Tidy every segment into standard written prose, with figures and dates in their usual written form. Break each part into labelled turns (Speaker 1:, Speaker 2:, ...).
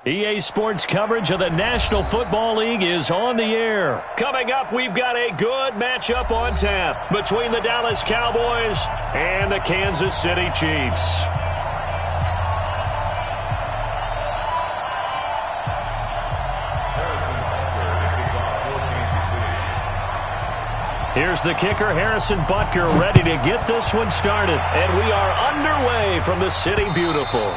Speaker 1: EA Sports coverage of the National Football League is on the air. Coming up, we've got a good matchup on tap between the Dallas Cowboys and the Kansas City Chiefs. Here's the kicker, Harrison Butker, ready to get this one started. And we are underway from the City Beautiful.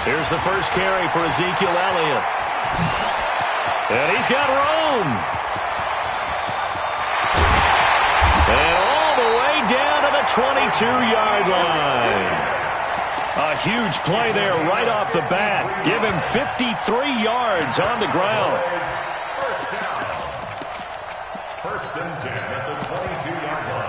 Speaker 1: Here's the first carry for Ezekiel Elliott. And he's got room. And all the way down to the 22-yard line. A huge play there right off the bat. Give him 53 yards on the ground.
Speaker 2: First and 10 at the 22-yard line.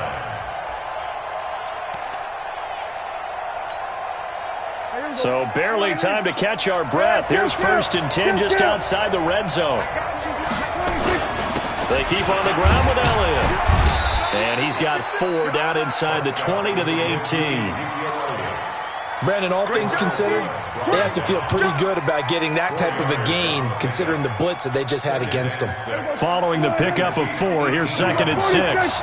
Speaker 1: So barely time to catch our breath. Here's first and 10 just outside the red zone. They keep on the ground with Elliott. And he's got 4 down inside the 20 to the 18.
Speaker 3: Brandon, all things considered, they have to feel pretty good about getting that type of a gain considering the blitz that they just had against them.
Speaker 1: Following the pickup of 4, here's second and 6.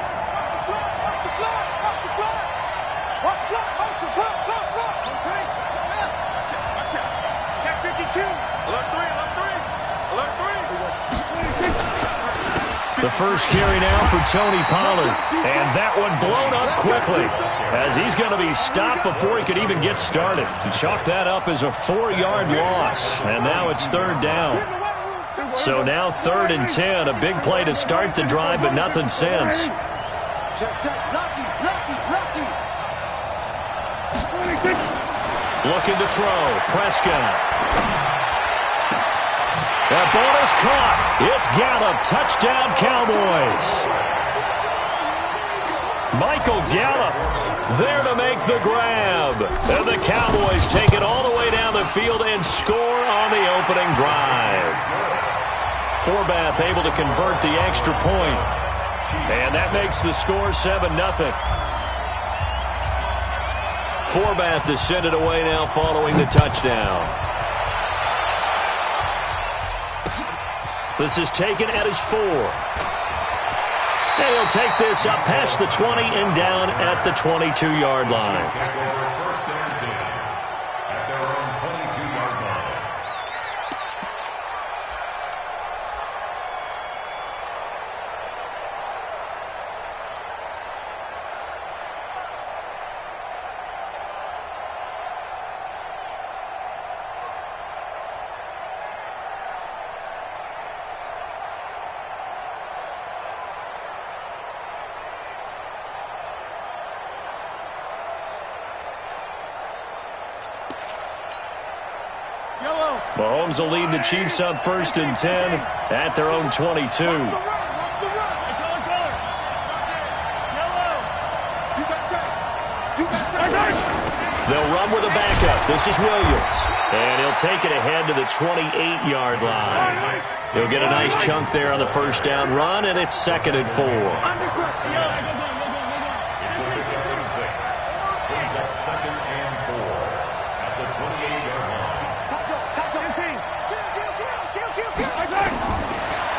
Speaker 1: The first carry now for Tony Pollard. And that one blown up quickly as he's going to be stopped before he could even get started. He chalked that up as a 4-yard loss. And now it's third down. So now third and 10. A big play to start the drive, but nothing since. Looking to throw. Prescott. That ball is caught. It's Gallup. Touchdown, Cowboys. Michael Gallup there to make the grab. And the Cowboys take it all the way down the field and score on the opening drive. Forbath able to convert the extra point. And that makes the score 7-0. Forbath to send it away now following the touchdown. This is taken at his 4. And he'll take this up past the 20 and down at the 22-yard line. Mahomes will lead the Chiefs on 1st and 10 at their own 22. They'll run with a backup. This is Williams. And he'll take it ahead to the 28-yard line. He'll get a nice chunk there on the first down run, and it's 2nd and 4.
Speaker 2: It's a pick up at 6. Brings up 2nd and 4 at the 28-yard line.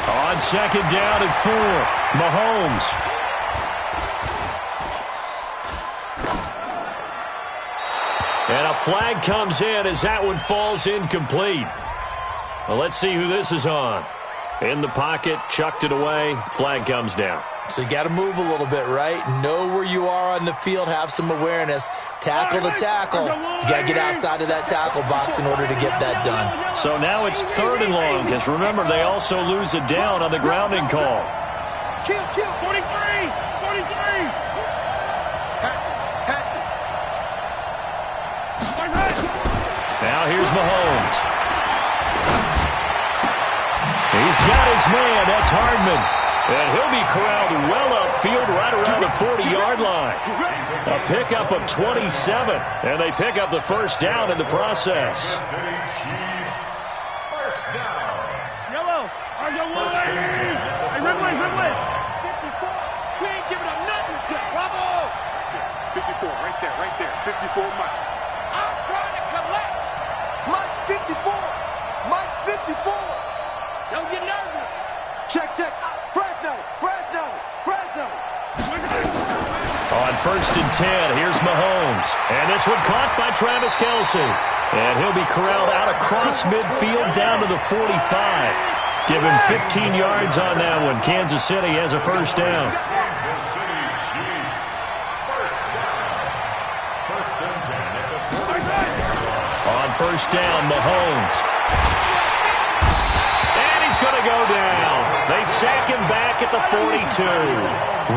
Speaker 1: On 2nd down and 4, Mahomes. And a flag comes in as that one falls incomplete. Well, let's see who this is on. In the pocket, chucked it away, flag comes down.
Speaker 3: So you got to move a little bit, right? Know where you are on the field, have some awareness. Tackle to tackle. You got to get outside of that tackle box in order to get that done.
Speaker 1: So now it's 3rd and long, because remember, they also lose a down on the grounding call.
Speaker 4: Kill, 43!
Speaker 1: Now here's Mahomes. He's got his man. That's Hardman. And he'll be corralled well upfield right around the 40-yard line. A pickup of 27. And they pick up the first down in the process.
Speaker 2: First down.
Speaker 4: Yellow! Hey, Ridley! We ain't giving up nothing today. Bravo! 54, right there. 54, Mike. I'm trying to collect. Mike's 54. Don't get nervous. Check. Fresno.
Speaker 1: On 1st and 10, here's Mahomes. And this one caught by Travis Kelce. And he'll be corralled out across midfield down to the 45. Give him 15 yards on that one. Kansas City has a first down.
Speaker 2: Kansas City Chiefs. First down. 1st and 10 at the 40.
Speaker 1: On 1st down, Mahomes. And he's going to go down. They sack him back at the 42.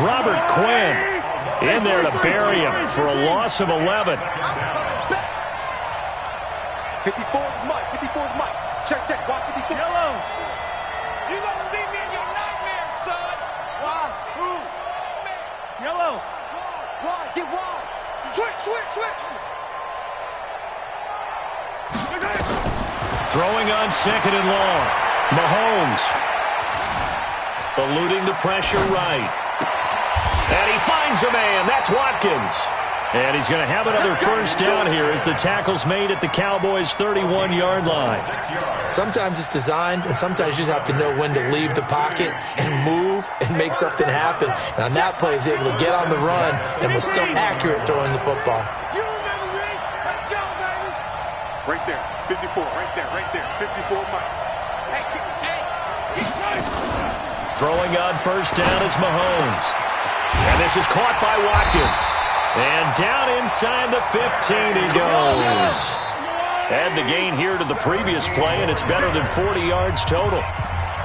Speaker 1: Robert Quinn in there to bury him for a loss of 11.
Speaker 4: 54's Mike. Check. Watch 54. Yellow. You gonna see me in your nightmares, son. Why? Who? Yellow. Why? Get wide. Switch.
Speaker 1: Throwing on 2nd and long. Mahomes. Eluding the pressure right. And he finds a man. That's Watkins. And he's going to have another first down here as the tackle's made at the Cowboys' 31-yard line.
Speaker 3: Sometimes it's designed, and sometimes you just have to know when to leave the pocket and move and make something happen. And on that play, he was able to get on the run and was still accurate throwing the football.
Speaker 4: You remember me? Let's go, baby. Right there. 54. Right there. 54, Mike.
Speaker 1: Throwing on first down is Mahomes. And this is caught by Watkins. And down inside the 15 he goes. Add the gain here to the previous play, and it's better than 40 yards total.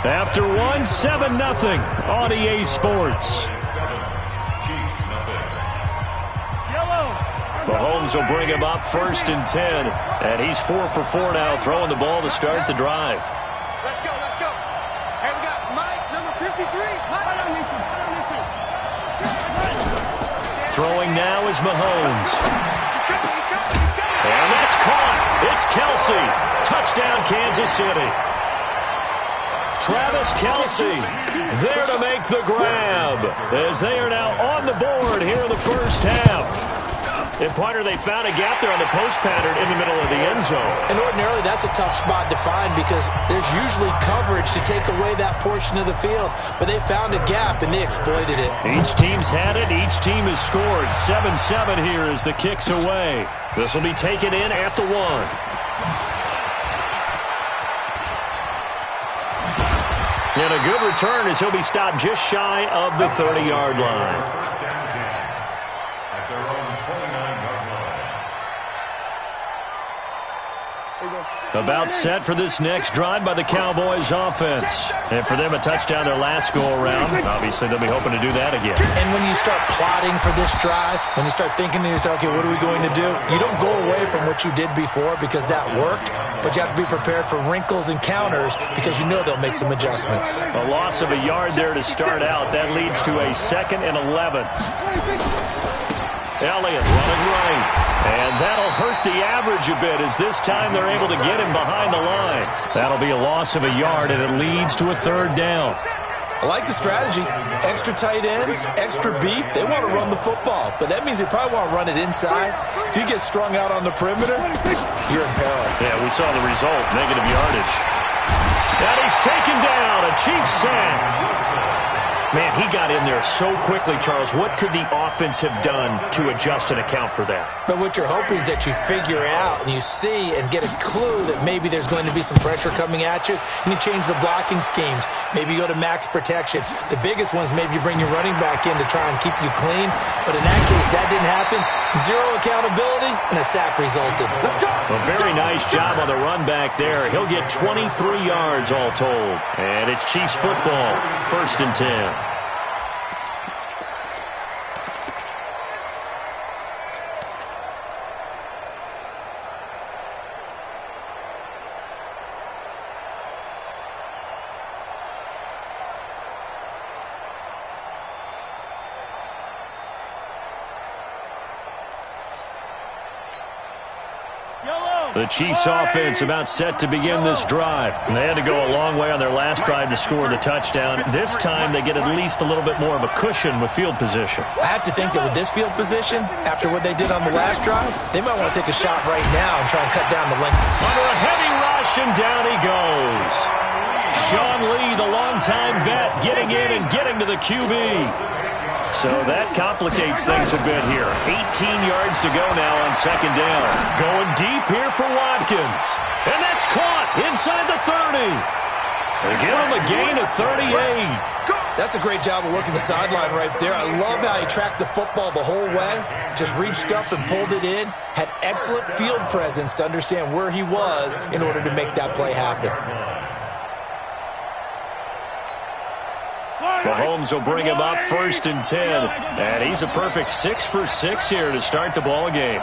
Speaker 1: After 7-0 on EA Sports. Mahomes will bring him up 1st and 10. And he's 4 for 4 now, throwing the ball to start the drive.
Speaker 4: Let's go. Hey, we got Mike, number 53. Mike.
Speaker 1: Throwing now is Mahomes. And that's caught. It's Kelce. Touchdown, Kansas City. Travis Kelce there to make the grab as they are now on the board here in the first half. And, partner, they found a gap there on the post pattern in the middle of the end zone.
Speaker 3: And ordinarily, that's a tough spot to find because there's usually coverage to take away that portion of the field. But they found a gap, and they exploited it.
Speaker 1: Each team's had it. Each team has scored. 7-7 here as the kick's away. This will be taken in at the 1. And a good return as he'll be stopped just shy of the 30-yard line.
Speaker 2: First down 10 at their own 29-yard line.
Speaker 1: About set for this next drive by the Cowboys offense. And for them, a touchdown their last go-around. Obviously, they'll be hoping to do that again.
Speaker 3: And when you start plotting for this drive, when you start thinking to yourself, okay, what are we going to do? You don't go away from what you did before because that worked, but you have to be prepared for wrinkles and counters because you know they'll make some adjustments.
Speaker 1: A loss of a yard there to start out. That leads to a 2nd and 11. Elliott running right. And that'll hurt the average a bit as this time they're able to get him behind the line. That'll be a loss of a yard, and it leads to a 3rd down.
Speaker 3: I like the strategy. Extra tight ends, extra beef. They want to run the football, but that means they probably want to run it inside. If you get strung out on the perimeter, you're in peril.
Speaker 1: Yeah, we saw the result, negative yardage. And he's taken down, a Chiefs sack. Man, he got in there so quickly, Charles. What could the offense have done to adjust and account for that?
Speaker 3: But what you're hoping is that you figure out and you see and get a clue that maybe there's going to be some pressure coming at you, and you change the blocking schemes. Maybe you go to max protection. The biggest ones, maybe you bring your running back in to try and keep you clean. But in that case, that didn't happen. Zero accountability, and a sack resulted.
Speaker 1: A very nice job on the run back there. He'll get 23 yards all told. And it's Chiefs football, 1st and 10. The Chiefs offense about set to begin this drive. And they had to go a long way on their last drive to score the touchdown. This time they get at least a little bit more of a cushion with field position.
Speaker 3: I have to think that with this field position, after what they did on the last drive, they might want to take a shot right now and try and cut down the length.
Speaker 1: Under a heavy rush, and down he goes. Sean Lee, the longtime vet, getting in and getting to the QB. So that complicates things a bit here. 18 yards to go now on 2nd down. Going deep here for Watkins. And that's caught inside the 30. They give him a gain of 38.
Speaker 3: That's a great job of working the sideline right there. I love how he tracked the football the whole way. Just reached up and pulled it in. Had excellent field presence to understand where he was in order to make that play happen.
Speaker 1: Mahomes will bring him up 1st and 10. And he's a perfect 6 for 6 here to start the ball game.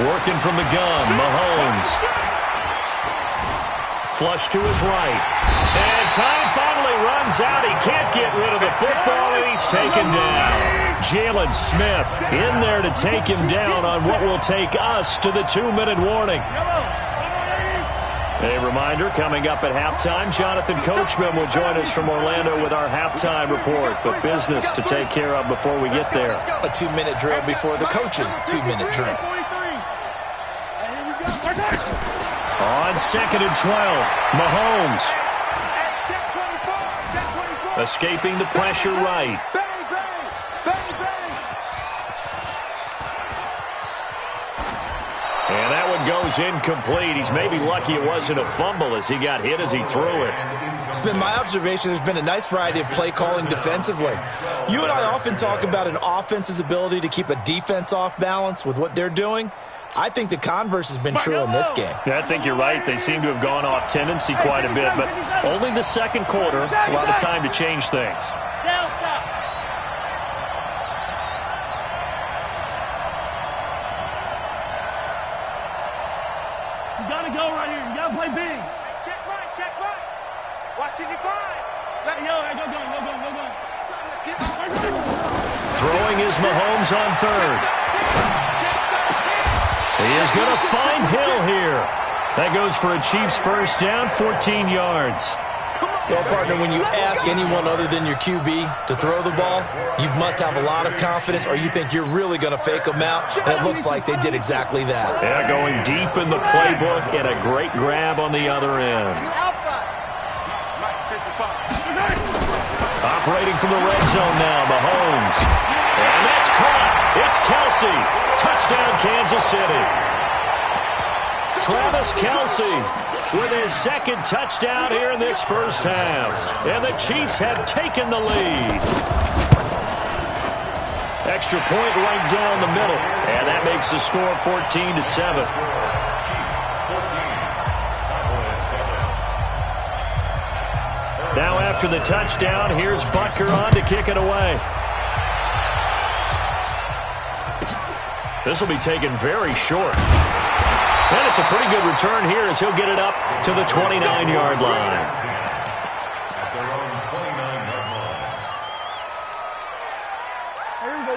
Speaker 1: Working from the gun, Mahomes. Flush to his right. And time finally runs out. He can't get rid of the football, and he's taken down. Jalen Smith in there to take him down on what will take us to the 2-minute warning. A reminder, coming up at halftime, Jonathan Coachman will join us from Orlando with our halftime report. But business to take care of before we get there.
Speaker 3: A 2-minute drill before the coach's 2-minute drill.
Speaker 1: On 2nd and 12, Mahomes. Escaping the pressure right. And that one goes incomplete. He's maybe lucky it wasn't a fumble as he got hit as he threw it.
Speaker 3: It's been my observation there's been a nice variety of play calling defensively. You and I often talk about an offense's ability to keep a defense off balance with what they're doing. I think the converse has been true in this game.
Speaker 1: Yeah, I think you're right. They seem to have gone off tendency quite a bit, but only the 2nd quarter, a lot of time to change things.
Speaker 4: You got to go right here. You got to play big. Check right, check right. Watching your five. Go.
Speaker 1: Throwing is Mahomes on 3rd. He is going to find Hill here. That goes for a Chiefs 1st down, 14 yards.
Speaker 3: Well, partner, when you ask anyone other than your QB to throw the ball, you must have a lot of confidence or you think you're really going to fake them out, and it looks like they did exactly that.
Speaker 1: Yeah, going deep in the playbook and a great grab on the other end. Operating from the red zone now, Mahomes. And that's caught. It's Kelsey. Touchdown, Kansas City. Travis Kelsey with his second touchdown here in this first half. And the Chiefs have taken the lead. Extra point right down the middle. And that makes the score 14-7. Now after the touchdown, here's Butker on to kick it away. This will be taken very short. And it's a pretty good return here as he'll get it up to the 29-yard line.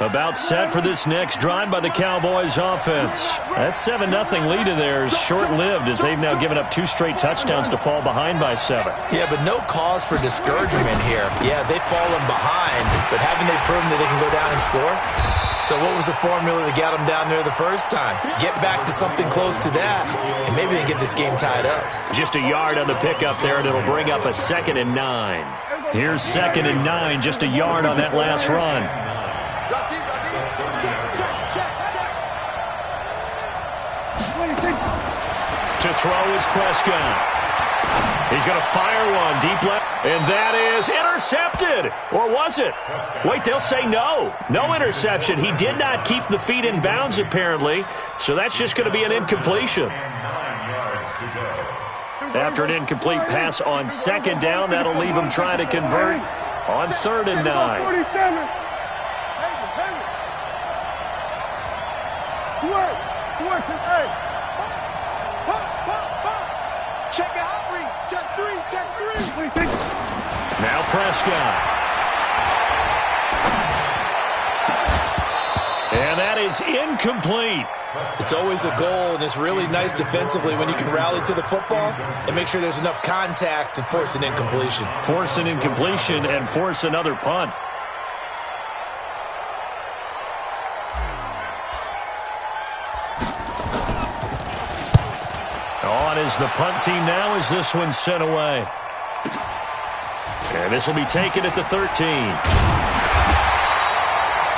Speaker 1: About set for this next drive by the Cowboys offense. That 7-0 lead of theirs short-lived as they've now given up 2 straight touchdowns to fall behind by 7.
Speaker 3: Yeah, but no cause for discouragement here. Yeah, they've fallen behind, but haven't they proven that they can go down and score? So what was the formula that got them down there the first time? Get back to something close to that, and maybe they can get this game tied up.
Speaker 1: Just a yard on the pickup there, and it'll bring up a 2nd and 9. Here's 2nd and 9, just a yard on that last run. To throw is Prescott. He's going to fire one deep left, and that is intercepted. Or was it? Wait, they'll say no. No interception. He did not keep the feet in bounds, apparently, so that's just going to be an incompletion. After an incomplete pass on 2nd down, that'll leave him trying to convert on 3rd and 9.
Speaker 4: Check out, read. Check 3, check 3.
Speaker 1: Now Prescott. And that is incomplete.
Speaker 3: It's always a goal, and it's really nice defensively when you can rally to the football and make sure there's enough contact to force an incompletion.
Speaker 1: Force an incompletion and force another punt. On is the punt team now as this one's sent away. And this will be taken at the 13.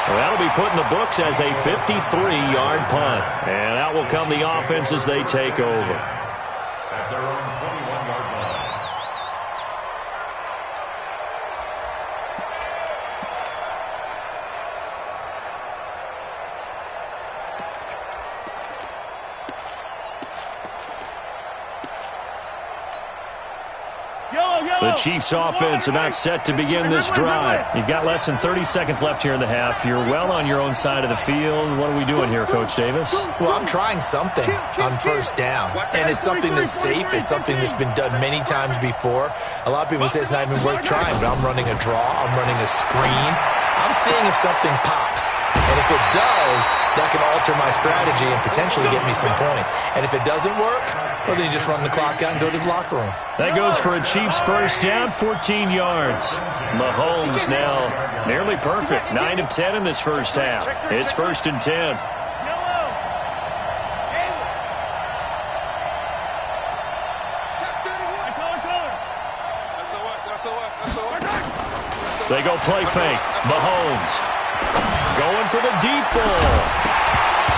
Speaker 1: Well, that'll be put in the books as a 53-yard punt. And out will come the offense as they take over.
Speaker 2: At their own 21-yard line.
Speaker 1: The Chiefs offense about set to begin this drive. You've got less than 30 seconds left here in the half. You're well on your own side of the field. What are we doing here, Coach Davis?
Speaker 3: Well, I'm trying something on 1st down, and it's something that's safe. It's something that's been done many times before. A lot of people say it's not even worth trying, but I'm running a draw. I'm running a screen. I'm seeing if something pops. And if it does, that can alter my strategy and potentially get me some points. And if it doesn't work, well, then you just run the clock out and go to the locker room.
Speaker 1: That goes for a Chiefs first down, 14 yards. Mahomes now nearly perfect. 9 of 10 in this first half. It's 1st and 10. They go play fake. Mahomes going for the deep ball.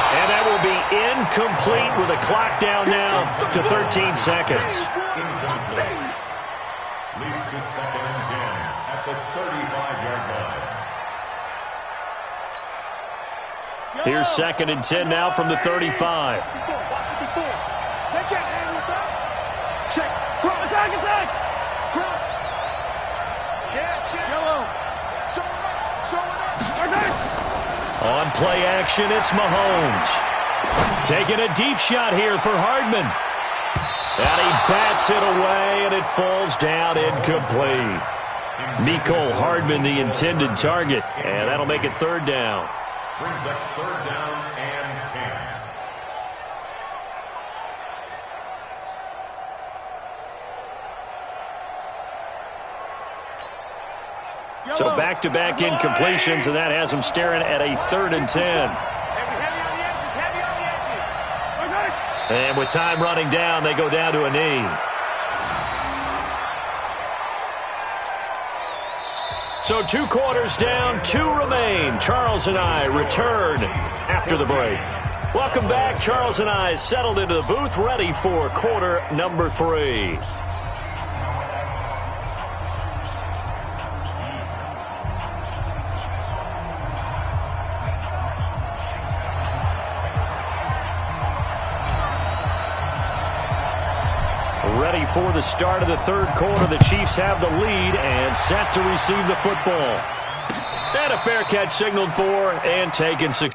Speaker 1: And that will be incomplete with a clock down now to 13 seconds.
Speaker 2: Leads to 2nd and 10 at the 35-yard line.
Speaker 1: Here's 2nd and 10 now from the 35.
Speaker 4: They can't hang with us. Check. Attack, attack. Crouch. Yeah. Yellow. Show it up.
Speaker 1: On play action, it's Mahomes. Taking a deep shot here for Hardman. And he bats it away, and it falls down incomplete. Mecole Hardman, the intended target, and that'll make it 3rd down.
Speaker 2: Brings up 3rd down and 10.
Speaker 1: So back-to-back incompletions, and that has him staring at a 3rd and 10. And with time running down, they go down to a knee. So 2 quarters down, 2 remain. Charles and I return after the break. Welcome back. Charles and I settled into the booth, ready for quarter number 3. Ready for the start of the third quarter. The Chiefs have the lead and set to receive the football. And a fair catch signaled for and taken 6.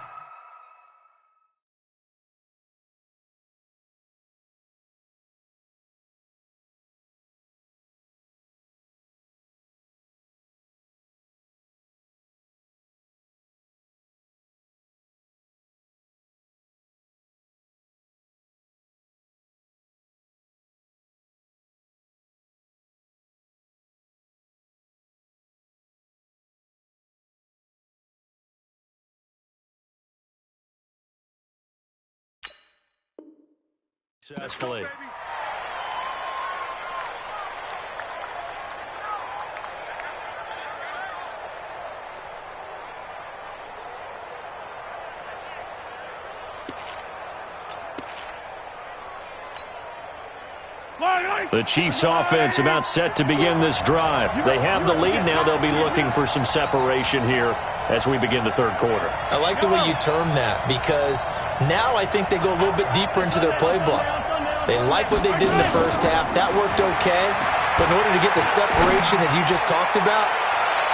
Speaker 1: Successfully. The Chiefs offense about set to begin this drive. They have the lead now. They'll be looking for some separation here as we begin the third quarter.
Speaker 3: I like the way you term that, because now I think they go a little bit deeper into their playbook. They like what they did in the first half. That worked okay. But in order to get the separation that you just talked about,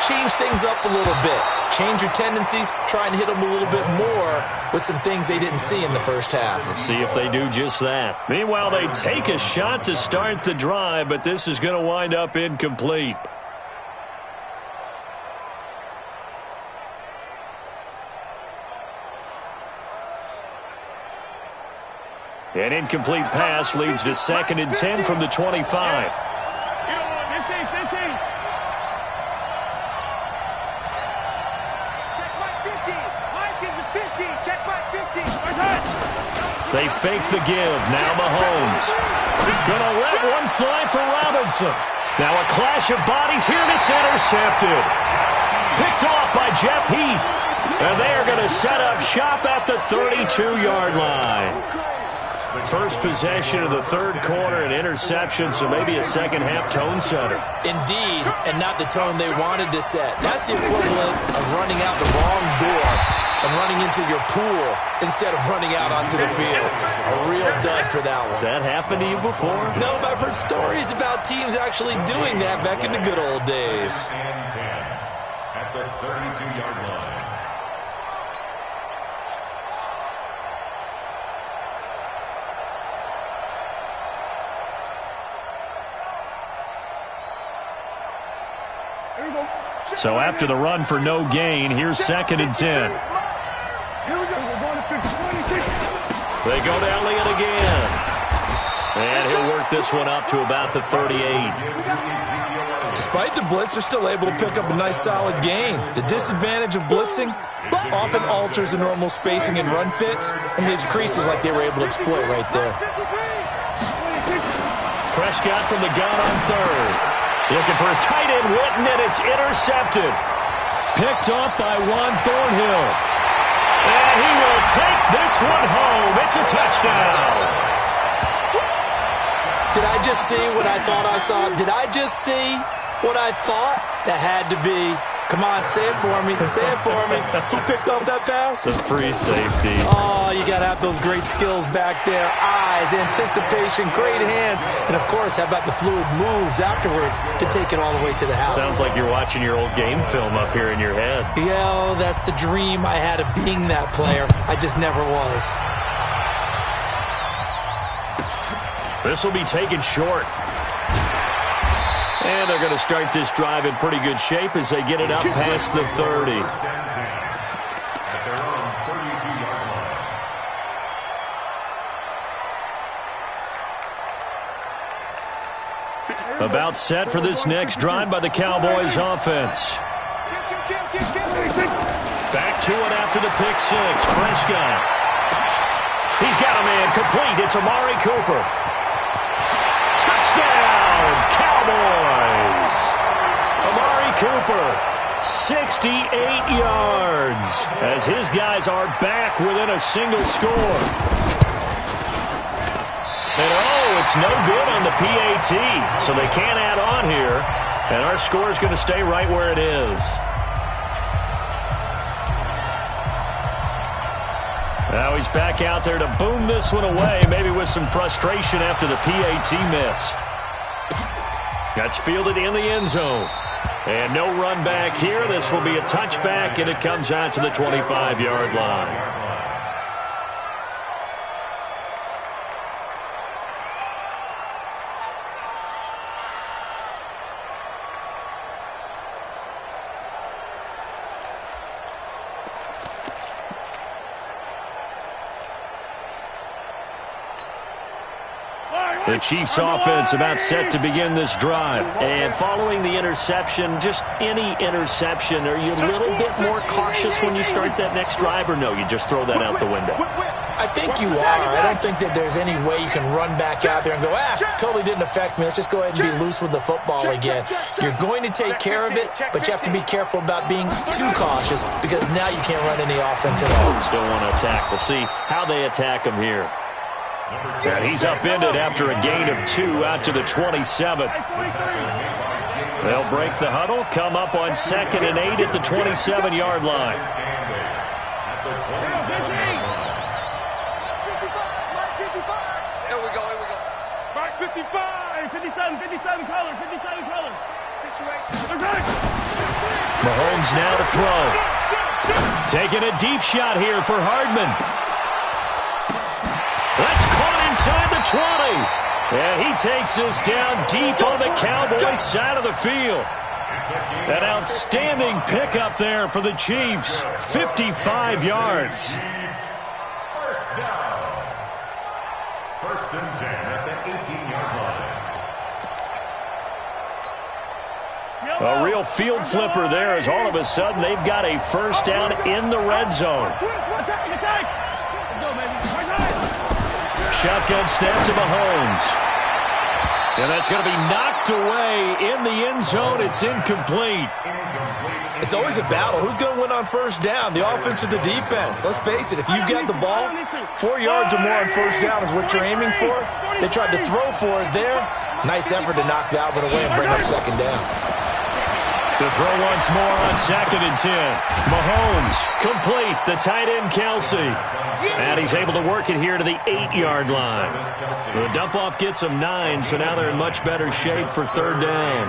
Speaker 3: change things up a little bit. Change your tendencies. Try and hit them a little bit more with some things they didn't see in the first half.
Speaker 1: We'll see if they do just that. Meanwhile, they take a shot to start the drive, but this is going to wind up incomplete. An incomplete pass leads to 2nd and 10 from the 25. They fake the give. Now Mahomes. Gonna let one fly for Robinson. Now a clash of bodies here, and it's intercepted. Picked off by Jeff Heath. And they're going to set up shop at the 32-yard line. First possession of the third quarter, an interception, so maybe a second-half tone setter.
Speaker 3: Indeed, and not the tone they wanted to set. That's the equivalent of running out the wrong door and running into your pool instead of running out onto the field. A real dud for that one.
Speaker 1: Has that happened to you before?
Speaker 3: No, but I've heard stories about teams actually doing that back in the good old days.
Speaker 2: And 10 at the 32-yard line.
Speaker 1: So after the run for no gain, here's 2nd and 10. They go to Elliott again. And he'll work this one up to about the 38.
Speaker 3: Despite the blitz, they're still able to pick up a nice solid gain. The disadvantage of blitzing often alters the normal spacing and run fits and leaves creases like they were able to exploit right there.
Speaker 1: Prescott from the gun on 3rd. Looking for his tight end, Witten, and it's intercepted. Picked off by Juan Thornhill. And he will take this one home. It's a touchdown.
Speaker 3: Did I just see what I thought I saw? Did I just see what I thought? That had to be. Come on, say it for me. Say it for me. Who picked off that pass?
Speaker 1: The free safety.
Speaker 3: Oh, you got to have those great skills back there. Eyes, anticipation, great hands. And, of course, how about the fluid moves afterwards to take it all the way to the house?
Speaker 1: Sounds like you're watching your old game film up here in your head.
Speaker 3: Yeah, that's the dream I had of being that player. I just never was.
Speaker 1: This will be taken short. And they're going to start this drive in pretty good shape as they get it up past the 30.
Speaker 2: At their own 32-yard line.
Speaker 1: About set for this next drive by the Cowboys offense. Back to it after the pick six. Prescott. He's got a man complete. It's Amari Cooper. Touchdown, Cowboys. Amari Cooper 68 yards as his guys are back within a single score. And it's no good on the PAT, so they can't add on here, and our score is going to stay right where it is. Now he's back out there to boom this one away, maybe with some frustration after the PAT miss. That's fielded in the end zone. And no run back here. This will be a touchback, and it comes out to the 25-yard line. The Chiefs offense about set to begin this drive. And following the interception, just any interception, are you a little bit more cautious when you start that next drive, or no, you just throw that out the window?
Speaker 3: I think you are. I don't think that there's any way you can run back out there and go, totally didn't affect me. Let's just go ahead and be loose with the football again. You're going to take care of it, but you have to be careful about being too cautious because now you can't run any offense at all.
Speaker 1: Still want to attack. We'll see how they attack him here. And he's upended after a gain of 2 out to the 27. They'll break the huddle, come up on 2nd and 8 at the 27-yard line.
Speaker 4: Here we go. Mark 55. 57 color. Situation.
Speaker 1: Mahomes now to throw. Taking a deep shot here for Hardman. That's caught inside the 20. And he takes this down deep on the Cowboys side of the field. An outstanding pickup there for the Chiefs. 55 yards.
Speaker 2: First down. 1st and 10 at the 18-yard line.
Speaker 1: A real field flipper there as all of a sudden they've got a first down in the red zone. Shotgun snap to Mahomes. And that's going to be knocked away in the end zone. It's incomplete.
Speaker 3: It's always a battle. Who's going to win on first down, the offense or the defense? Let's face it, if you've got the ball, 4 yards or more on first down is what you're aiming for. They tried to throw for it there. Nice effort to knock that one away and bring up 2nd down.
Speaker 1: To throw once more on 2nd and 10. Mahomes complete. The tight end, Kelsey. And he's able to work it here to the 8-yard line. The dump-off gets him 9, so now they're in much better shape for 3rd down.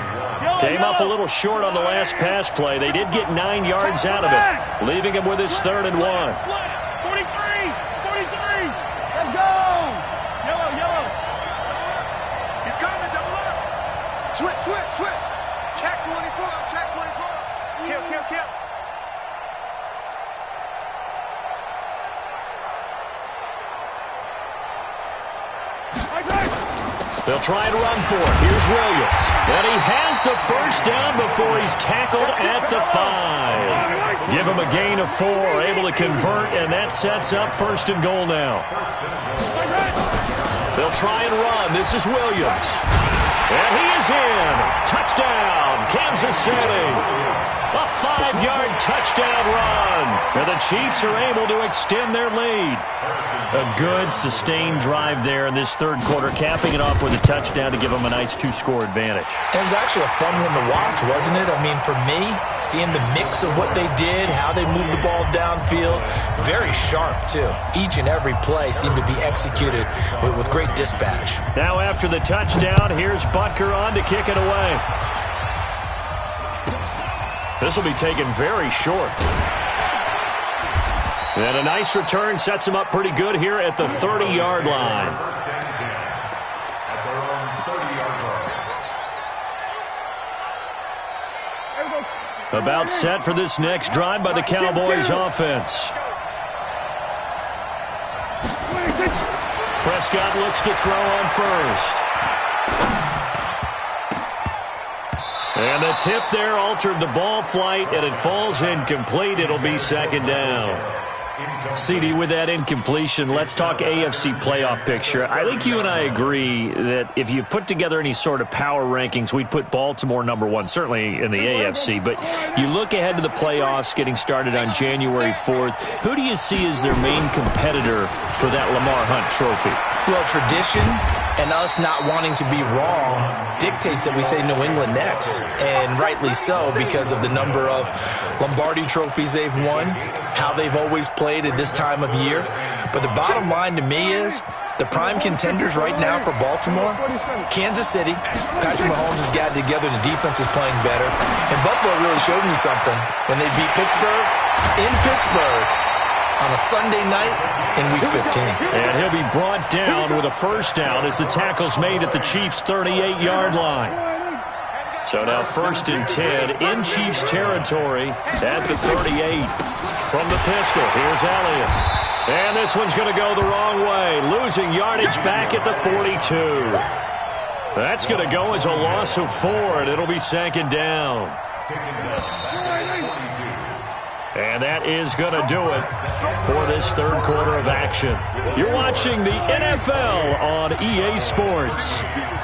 Speaker 1: Came up a little short on the last pass play. They did get 9 yards out of it, leaving him with his 3rd and 1.
Speaker 4: 43. Let's go. Yellow. He's coming. Double up. Switch. Check 24. Kill.
Speaker 1: They'll try and run for it. Here's Williams. And he has the first down before he's tackled at the 5. Give him a gain of 4, able to convert, and that sets up 1st and goal now. They'll try and run. This is Williams. And he is in. Touchdown, Kansas City. A 5-yard touchdown run. And the Chiefs are able to extend their lead. A good, sustained drive there in this 3rd quarter, capping it off with a touchdown to give them a nice 2-score advantage.
Speaker 3: It was actually a fun one to watch, wasn't it? I mean, for me, seeing the mix of what they did, how they moved the ball downfield, very sharp, too. Each and every play seemed to be executed with great dispatch.
Speaker 1: Now after the touchdown, here's Butker on to kick it away. This will be taken very short. And a nice return sets him up pretty good here at the 30-yard line. About set for this next drive by the Cowboys offense. Prescott looks to throw on first. And the tip there altered the ball flight, and it falls incomplete. It'll be 2nd down. CD, with that incompletion, let's talk AFC playoff picture. I think you and I agree that if you put together any sort of power rankings, we'd put Baltimore #1, certainly in the AFC. But you look ahead to the playoffs getting started on January 4th. Who do you see as their main competitor for that Lamar Hunt trophy?
Speaker 3: Well, tradition and us not wanting to be wrong dictates that we say New England next. And rightly so, because of the number of Lombardi trophies they've won, how they've always played at this time of year. But the bottom line to me is the prime contenders right now for Baltimore, Kansas City. Patrick Mahomes has gotten together. The defense is playing better. And Buffalo really showed me something when they beat Pittsburgh in Pittsburgh on a Sunday night in Week 15.
Speaker 1: And he'll be brought down with a first down as the tackle's made at the Chiefs' 38-yard line. So now 1st and 10 in Chiefs territory at the 38. From the pistol, here's Elliott. And this one's going to go the wrong way, losing yardage back at the 42. That's going to go as a loss of 4, and it'll be 2nd down. And that is going to do it for this 3rd quarter of action. You're watching the NFL on EA Sports.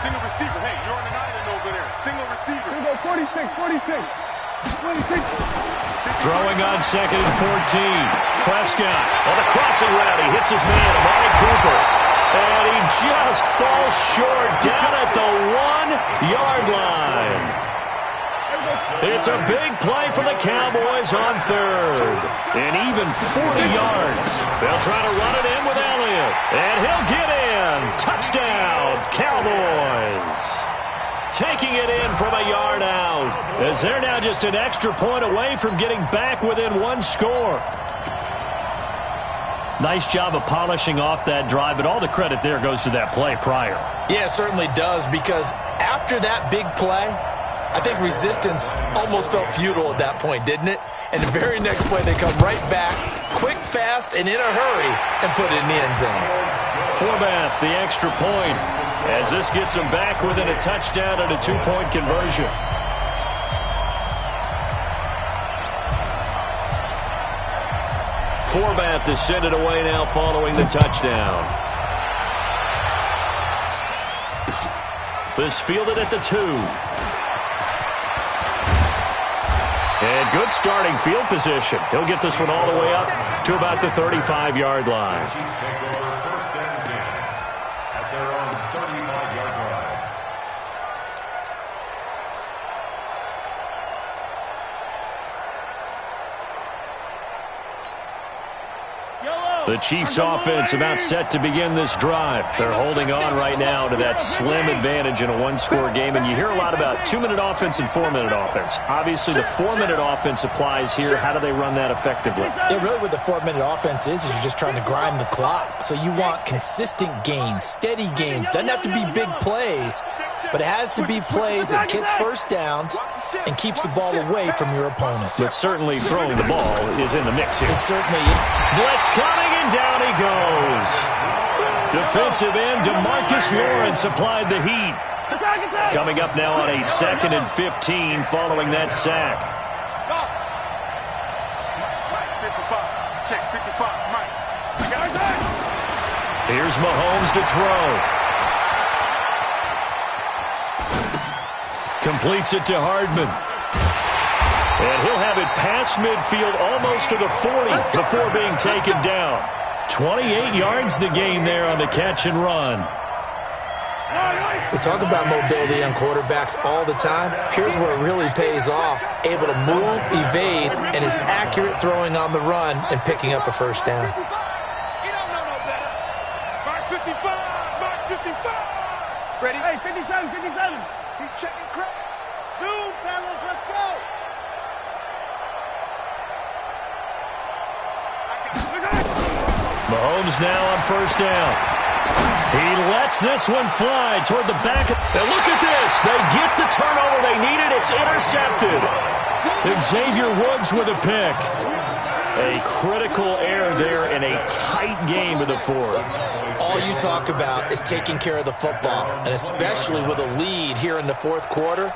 Speaker 4: Single receiver. Hey, you're on an island over there. Single receiver. Here we go, 46.
Speaker 1: Throwing on 2nd and 14. Prescott on the crossing route. He hits his man, Amari Cooper. And he just falls short down at the 1-yard line. It's a big play for the Cowboys on 3rd. And even 40 yards. They'll try to run it in with Elliott. And he'll get in. Touchdown, Cowboys. Taking it in from a yard out, as they're now just an extra point away from getting back within 1 score. Nice job of polishing off that drive, but all the credit there goes to that play prior.
Speaker 3: Yeah, it certainly does, because after that big play, I think resistance almost felt futile at that point, didn't it? And the very next play, they come right back, quick, fast, and in a hurry, and put it in the end zone.
Speaker 1: Forbath, the extra point, as this gets them back within a touchdown and a 2-point conversion. Forbath to send it away now following the touchdown. This fielded at the 2. And good starting field position. He'll get this one all the way up to about the 35-yard line.
Speaker 2: Chiefs take over 1st and 10 at their own 35-yard line.
Speaker 1: The Chiefs offense about set to begin this drive. They're holding on right now to that slim advantage in a 1-score game. And you hear a lot about 2-minute offense and 4-minute offense. Obviously, the 4-minute offense applies here. How do they run that effectively?
Speaker 3: Yeah, really what the 4-minute offense is you're just trying to grind the clock. So you want consistent gains, steady gains. Doesn't have to be big plays, but it has to be plays that gets first downs and keeps the ball away from your opponent.
Speaker 1: But certainly throwing the ball is in the mix here.
Speaker 3: It certainly is.
Speaker 1: Blitz coming, and down he goes. Defensive end DeMarcus Lawrence applied the heat. Coming up now on a 2nd and 15 following that sack.
Speaker 4: Check 55, Mike.
Speaker 1: Here's Mahomes to throw. Completes it to Hardman. And he'll have it past midfield almost to the 40 before being taken down. 28 yards the gain there on the catch and run.
Speaker 3: We talk about mobility on quarterbacks all the time. Here's where it really pays off. Able to move, evade, and is accurate throwing on the run and picking up a first down.
Speaker 4: You don't know no better. Mark 55, Mark 55. Ready? Hey, 57. He's checking crack. Zoom, fellas, let's go.
Speaker 1: Mahomes now on first down. He lets this one fly toward the back. And look at this. They get the turnover they needed. It's intercepted. Xavier Woods with a pick. A critical error there in a tight game of the 4th.
Speaker 3: All you talk about is taking care of the football, and especially with a lead here in the 4th quarter,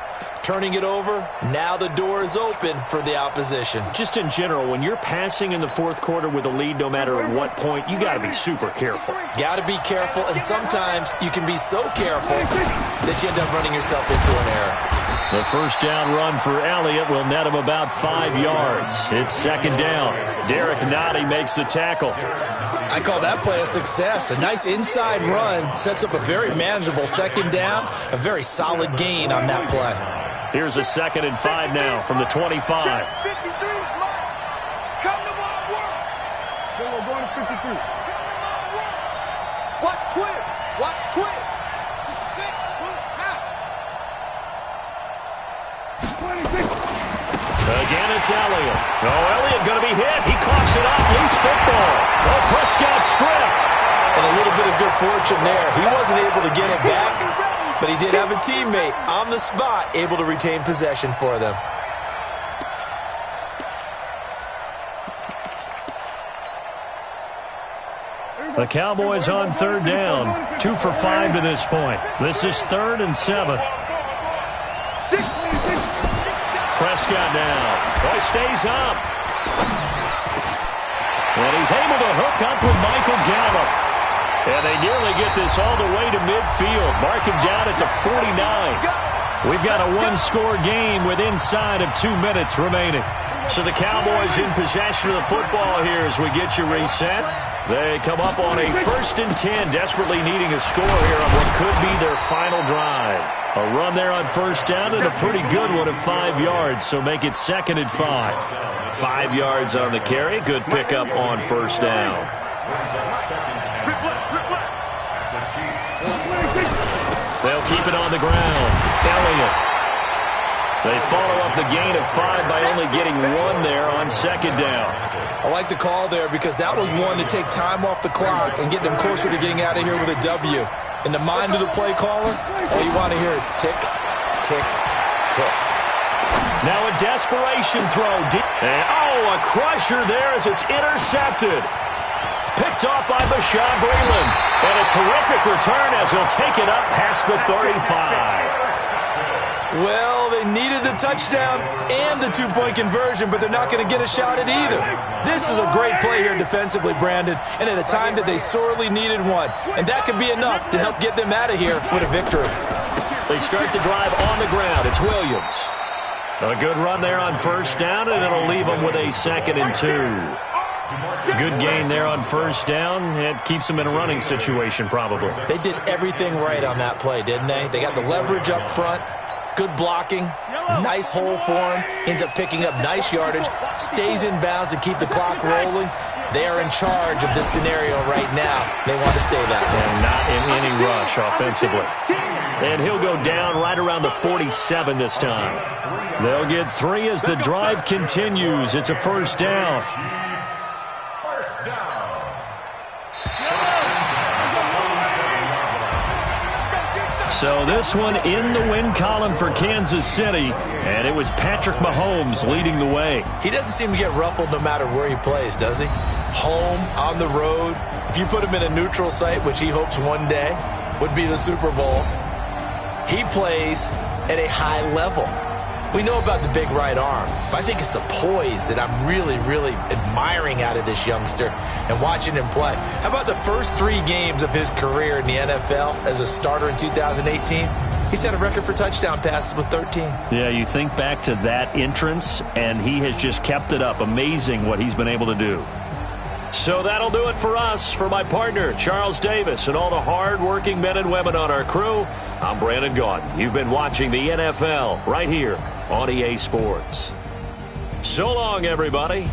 Speaker 3: turning it over. Now the door is open for the opposition.
Speaker 1: Just in general, when you're passing in the fourth quarter with a lead, no matter at what point, you got to be super careful.
Speaker 3: Got to be careful, and sometimes you can be so careful that you end up running yourself into an error.
Speaker 1: The first down run for Elliott will net him about 5 yards. It's second down. Derek Nottie makes the tackle.
Speaker 3: I call that play a success. A nice inside run sets up a very manageable second down, a very solid gain on that play.
Speaker 1: Here's a 2nd and 5 now from the 25.
Speaker 4: 53 is mine. Come to my work. So we're going to 53. Watch twist. Watch twist. 66. Pull it out. 26.
Speaker 1: Again, it's Elliott. Oh, Elliott going to be hit. He coughs it up. Loose football. Oh, Prescott stripped.
Speaker 3: And a little bit of good fortune there. He wasn't able to get it back, but he did have a teammate on the spot able to retain possession for them.
Speaker 1: The Cowboys on third down. 2 for 5 to this point. This is 3rd and 7. Prescott down. Oh, he stays up. And he's able to hook up with Michael Gallup. And they nearly get this all the way to midfield. Mark him down at the 49. We've got a one-score game with inside of 2 minutes remaining. So the Cowboys in possession of the football here as we get you reset. They come up on a 1st and 10, desperately needing a score here on what could be their final drive. A run there on 1st down and a pretty good one of 5 yards, so make it 2nd and 5. 5 yards on the carry. Good pickup on 1st down. They'll keep it on the ground. Elliott. They follow up the gain of 5 by only getting 1 there on 2nd down.
Speaker 3: I like the call there because that was one to take time off the clock and get them closer to getting out of here with a W. In the mind of the play caller, all you want to hear is tick, tick, tick.
Speaker 1: Now a desperation throw. And, oh, a crusher there as it's intercepted. Picked off by Bashaud Breeland. And a terrific return as he'll take it up past the 35.
Speaker 3: Well, they needed the touchdown and the 2-point conversion, but they're not going to get a shot at either. This is a great play here defensively, Brandon, and at a time that they sorely needed one. And that could be enough to help get them out of here with a victory.
Speaker 1: They start the drive on the ground. It's Williams. A good run there on 1st down, and it'll leave them with a 2nd and 2. Good gain there on 1st down. It keeps them in a running situation, probably.
Speaker 3: They did everything right on that play, didn't they? They got the leverage up front. Good blocking, nice hole for him, ends up picking up nice yardage, stays in bounds to keep the clock rolling. They are in charge of this scenario right now. They want to stay that way.
Speaker 1: And not in any rush offensively. And he'll go down right around the 47 this time. They'll get 3 as the drive continues. It's a 1st down.
Speaker 2: First down.
Speaker 1: So this one in the win column for Kansas City, and it was Patrick Mahomes leading the way.
Speaker 3: He doesn't seem to get ruffled no matter where he plays, does he? Home, on the road. If you put him in a neutral site, which he hopes one day would be the Super Bowl, he plays at a high level. We know about the big right arm, but I think it's the poise that I'm really, really admiring out of this youngster and watching him play. How about the first 3 games of his career in the NFL as a starter in 2018? He set a record for touchdown passes with 13.
Speaker 1: Yeah, you think back to that entrance, and he has just kept it up. Amazing what he's been able to do. So that'll do it for us. For my partner, Charles Davis, and all the hard-working men and women on our crew, I'm Brandon Gaudin. You've been watching the NFL right here on EA Sports. So long, everybody.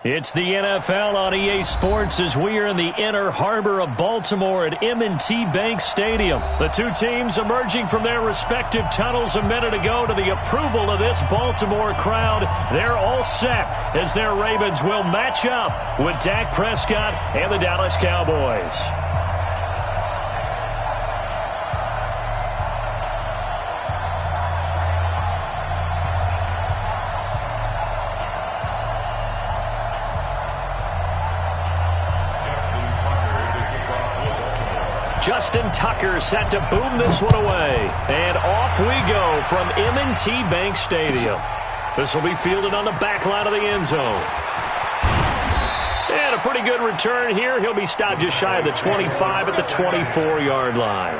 Speaker 1: It's the NFL on EA Sports as we are in the inner harbor of Baltimore at M&T Bank Stadium. The two teams emerging from their respective tunnels a minute ago to the approval of this Baltimore crowd. They're all set as their Ravens will match up with Dak Prescott and the Dallas Cowboys. Justin Tucker set to boom this one away. And off we go from M&T Bank Stadium. This will be fielded on the back line of the end zone. And a pretty good return here. He'll be stopped just shy of the 25 at the 24-yard line.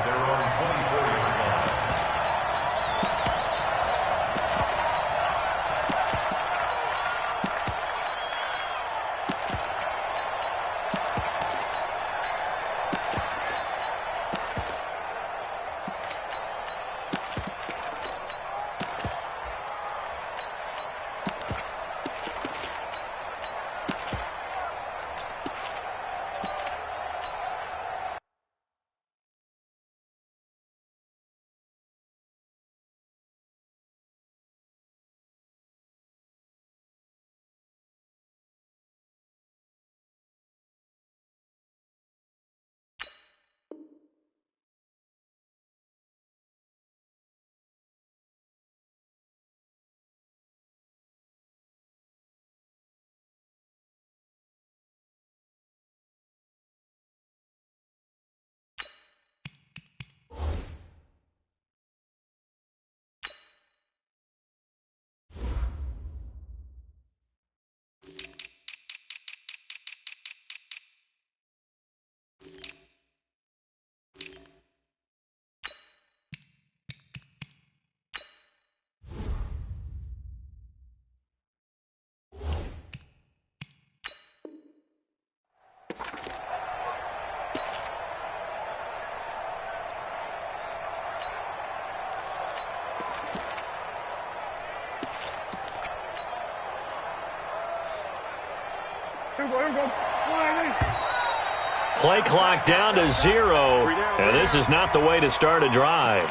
Speaker 1: Play clock down to 0, and this is not the way to start a drive.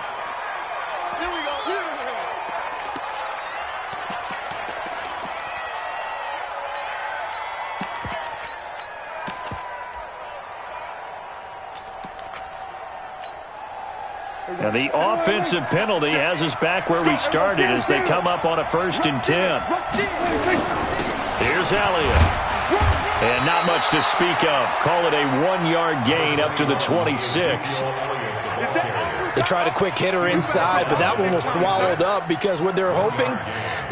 Speaker 1: And the offensive penalty has us back where we started as they come up on a 1st and 10. Here's Elliott. And not much to speak of. Call it a 1-yard gain up to the 26.
Speaker 3: They tried a quick hitter inside, but that one was swallowed up because what they're hoping,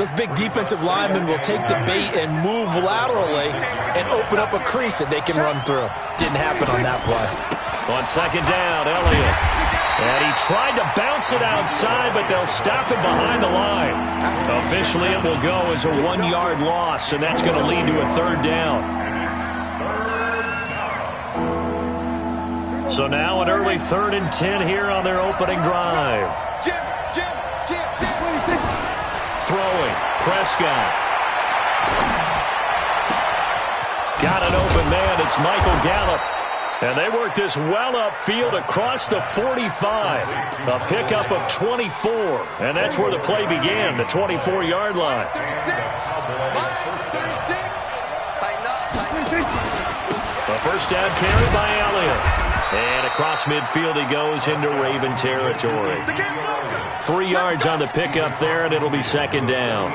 Speaker 3: those big defensive linemen will take the bait and move laterally and open up a crease that they can run through. Didn't happen on that play.
Speaker 1: On 2nd down, Elliott. And he tried to bounce it outside, but they'll stop it behind the line. Officially, it will go as a 1-yard loss, and that's going to lead to a 3rd down. So now an early 3rd and 10 here on their opening drive. Throwing, Prescott. Got an open man, it's Michael Gallup. And they work this well upfield across the 45. A pickup of 24, and that's where the play began, the 24-yard line. A 1st down carry by Elliott. And across midfield he goes into Raven territory. 3 yards on the pickup there, and it'll be 2nd down.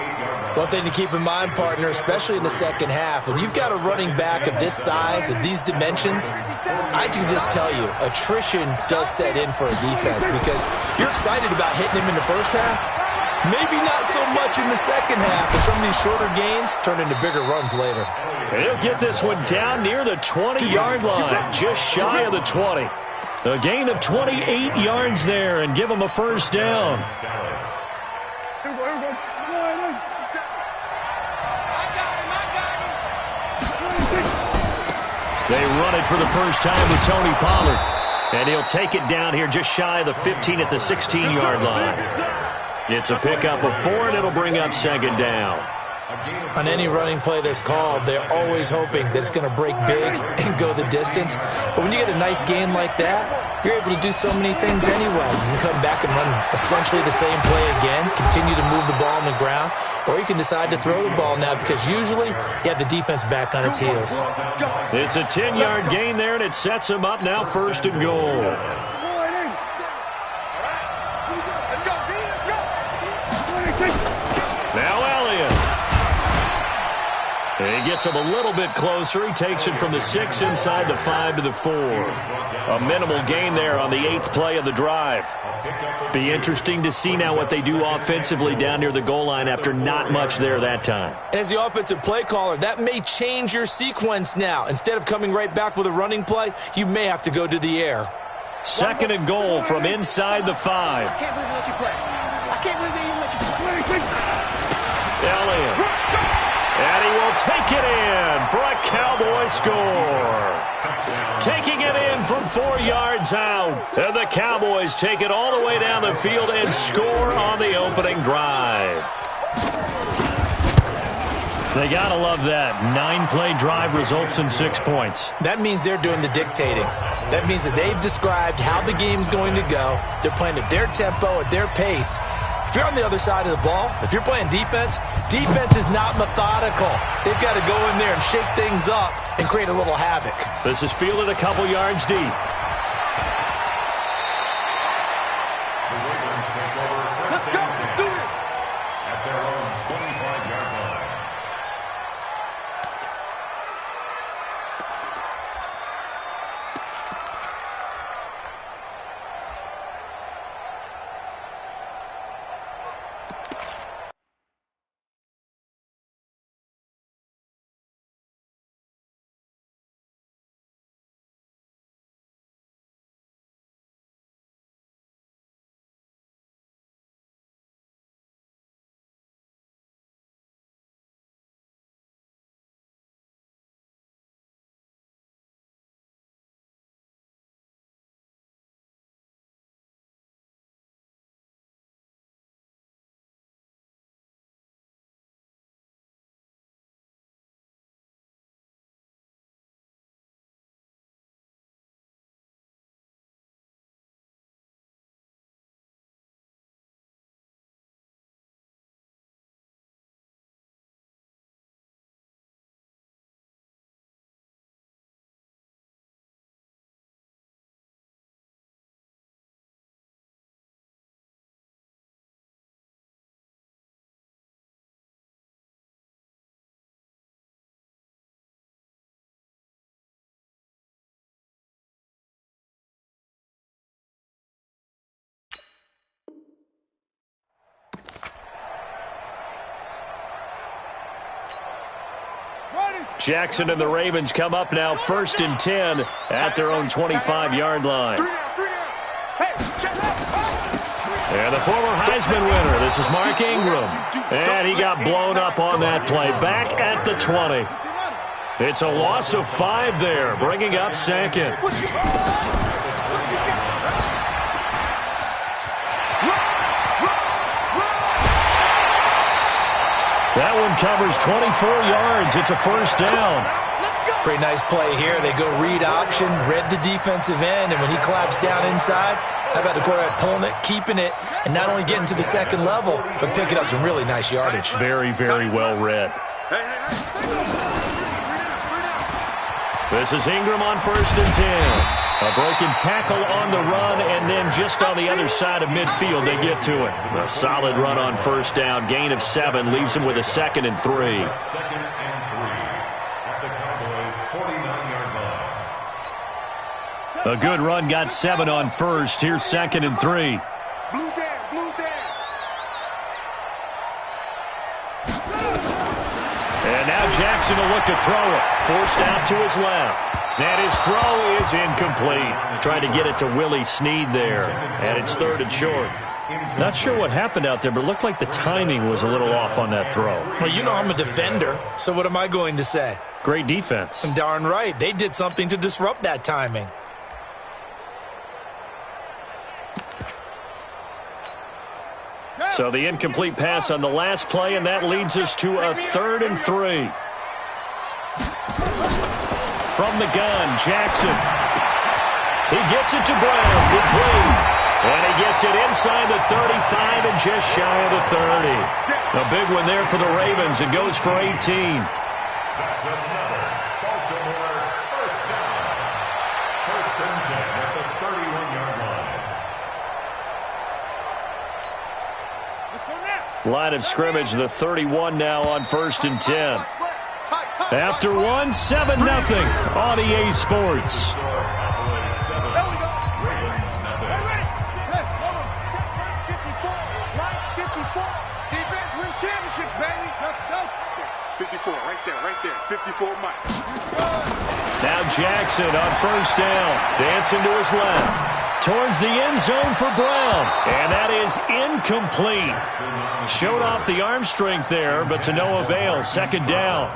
Speaker 3: One thing to keep in mind, partner, especially in the second half, when you've got a running back of this size, of these dimensions, I can just tell you, attrition does set in for a defense because you're excited about hitting him in the first half. Maybe not so much in the second half, and some of these shorter gains turn into bigger runs later.
Speaker 1: And he'll get this one down near the 20-yard line, just shy of the 20. A gain of 28 yards there and give him a 1st down. They run it for the first time with Tony Pollard. And he'll take it down here just shy of the 15 at the 16-yard line. It's a pickup of 4, and it'll bring up 2nd down.
Speaker 3: On any running play that's called, they're always hoping that it's going to break big and go the distance. But when you get a nice gain like that, you're able to do so many things anyway. You can come back and run essentially the same play again, continue to move the ball on the ground, or you can decide to throw the ball now because usually you have the defense back on its heels.
Speaker 1: It's a 10-yard gain there, and it sets them up now 1st and goal. Now Elliott. He gets him a little bit closer. He takes it from the 6 inside the 5 to the 4. A minimal gain there on the 8th play of the drive. Be interesting to see now what they do offensively down near the goal line after not much there that time.
Speaker 3: As the offensive play caller, that may change your sequence now. Instead of coming right back with a running play, you may have to go to the air.
Speaker 1: 2nd and goal from inside the 5.
Speaker 4: I can't believe they let you play. I can't believe they even let you play.
Speaker 1: Elliott. And he will take it in for a Cowboy score. Taking it in from 4 yards out. And the Cowboys take it all the way down the field and score on the opening drive. They got to love that. 9-play drive results in 6 points.
Speaker 3: That means they're doing the dictating. That means that they've described how the game's going to go. They're playing at their tempo, at their pace. If you're on the other side of the ball, if you're playing defense, defense is not methodical. They've got to go in there and shake things up and create a little havoc.
Speaker 1: This is fielded a couple yards deep.
Speaker 4: Let's go. Do it.
Speaker 2: At their own 25-yard line.
Speaker 1: Jackson and the Ravens come up now 1st and 10 at their own 25-yard line. And the former Heisman winner, this is Mark Ingram. And he got blown up on that play. Back at the 20. It's a loss of 5 there, bringing up 2nd. That one covers 24 yards. It's a 1st down.
Speaker 3: Pretty nice play here. They go read option, read the defensive end, and when he claps down inside, how about the quarterback pulling it, keeping it, and not only getting to the 2nd level, but picking up some really nice yardage.
Speaker 1: Very, very well read. This is Ingram on 1st and 10. A broken tackle on the run, and then just on the other side of midfield, they get to it. A solid run on 1st down. Gain of 7 leaves him with a 2nd and 3.
Speaker 2: 2nd and 3 at the Cowboys' 49-yard line.
Speaker 1: A good run got 7 on 1st. Here's 2nd and 3.
Speaker 4: Blue down, blue down.
Speaker 1: And now Jackson will look to throw it. Forced out to his left. And his throw is incomplete. Tried to get it to Willie Snead there. And it's 3rd and short. Not sure what happened out there, but it looked like the timing was a little off on that throw.
Speaker 3: Well, you know I'm a defender, so what am I going to say?
Speaker 1: Great defense.
Speaker 3: Darn right. They did something to disrupt that timing.
Speaker 1: So the incomplete pass on the last play, and that leads us to a 3rd and 3. From the gun, Jackson. He gets it to Brown. Complete. And he gets it inside the 35 and just shy of the 30. A big one there for the Ravens. It goes for 18.
Speaker 2: That's another Baltimore first down. 1st and 10 at the 31-yard line.
Speaker 4: Let's go now.
Speaker 1: Line of scrimmage, the 31 now on 1st and 10. After 1, 7-0 on EA Sports.
Speaker 4: There we go. Ready. Hey, hold on. 54. Right, 54. Defense wins championships, baby. Go. 54, right there. 54, Mike.
Speaker 1: Now Jackson on 1st down. Dancing to his left. Towards the end zone for Brown. And that is incomplete. Showed off the arm strength there, but to no avail. 2nd down.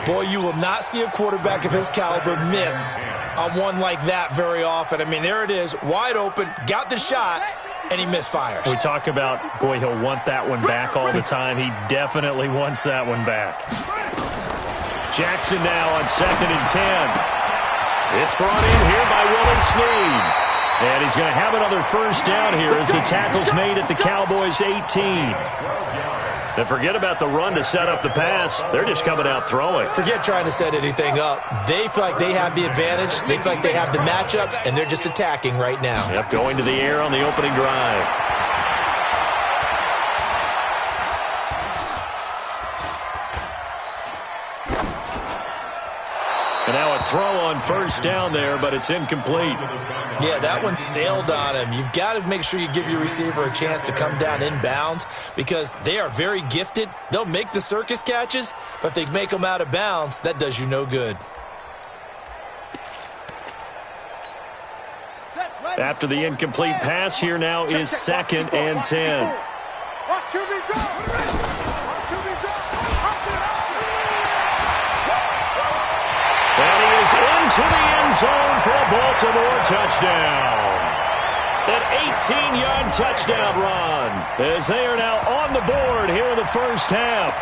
Speaker 3: Boy, you will not see a quarterback of his caliber miss on one like that very often. I mean, there it is, wide open, got the shot, and he misfires.
Speaker 1: We talk about, boy, he'll want that one back all the time. He definitely wants that one back. Jackson now on 2nd and 10. It's brought in here by Willie Snead. And he's going to have another 1st down here as the tackle's made at the Cowboys' 18. And forget about the run to set up the pass. They're just coming out throwing.
Speaker 3: Forget trying to set anything up. They feel like they have the advantage. They feel like they have the matchups, and they're just attacking right now.
Speaker 1: Yep, going to the air on the opening drive. And now a throw on 1st down there, but it's incomplete.
Speaker 3: Yeah, that one sailed on him. You've got to make sure you give your receiver a chance to come down inbounds because they are very gifted. They'll make the circus catches, but if they make them out of bounds, that does you no good.
Speaker 1: After the incomplete pass, here now is 2nd and 10.
Speaker 4: Watch QB draw.
Speaker 1: And he is into the end zone for a Baltimore touchdown. An 18-yard touchdown run as they are now on the board here in the 1st half.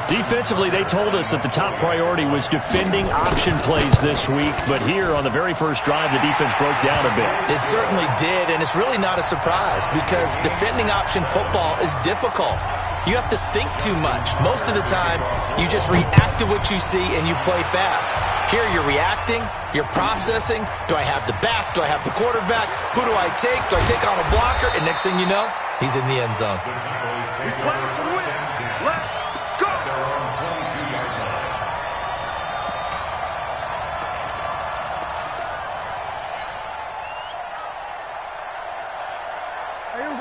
Speaker 1: Defensively, they told us that the top priority was defending option plays this week, but here on the very first drive, the defense broke down a bit.
Speaker 3: It certainly did, and it's really not a surprise because defending option football is difficult. You have to think too much. Most of the time, you just react to what you see and you play fast. Here you're reacting, you're processing. Do I have the back? Do I have the quarterback? Who do I take? Do I take on a blocker? And next thing you know, he's in the end zone.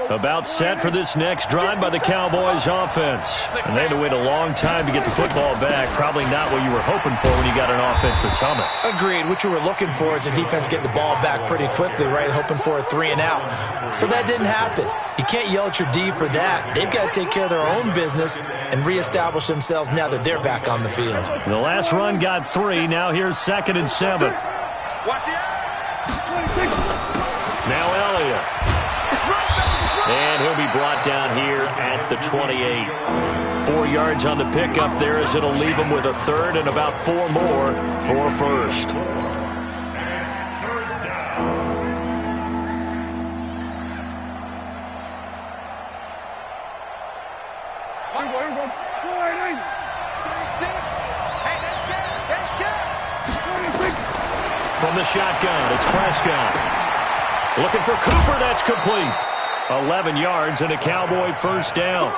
Speaker 1: About set for this next drive by the Cowboys offense. And they had to wait a long time to get the football back. Probably not what you were hoping for when you got an offense that's humming.
Speaker 3: Agreed. What you were looking for is the defense get the ball back pretty quickly, right? Hoping for a 3 and out. So that didn't happen. You can't yell at your D for that. They've got to take care of their own business and reestablish themselves now that they're back on the field.
Speaker 1: The last run got 3. Now here's 2nd and 7. Now Elliott. And he'll be brought down here at the 28. 4 yards on the pickup there as it'll leave him with a 3rd and about 4 more for a 1st. From the shotgun, it's Prescott. Looking for Cooper, that's complete. 11 yards and a Cowboy 1st down.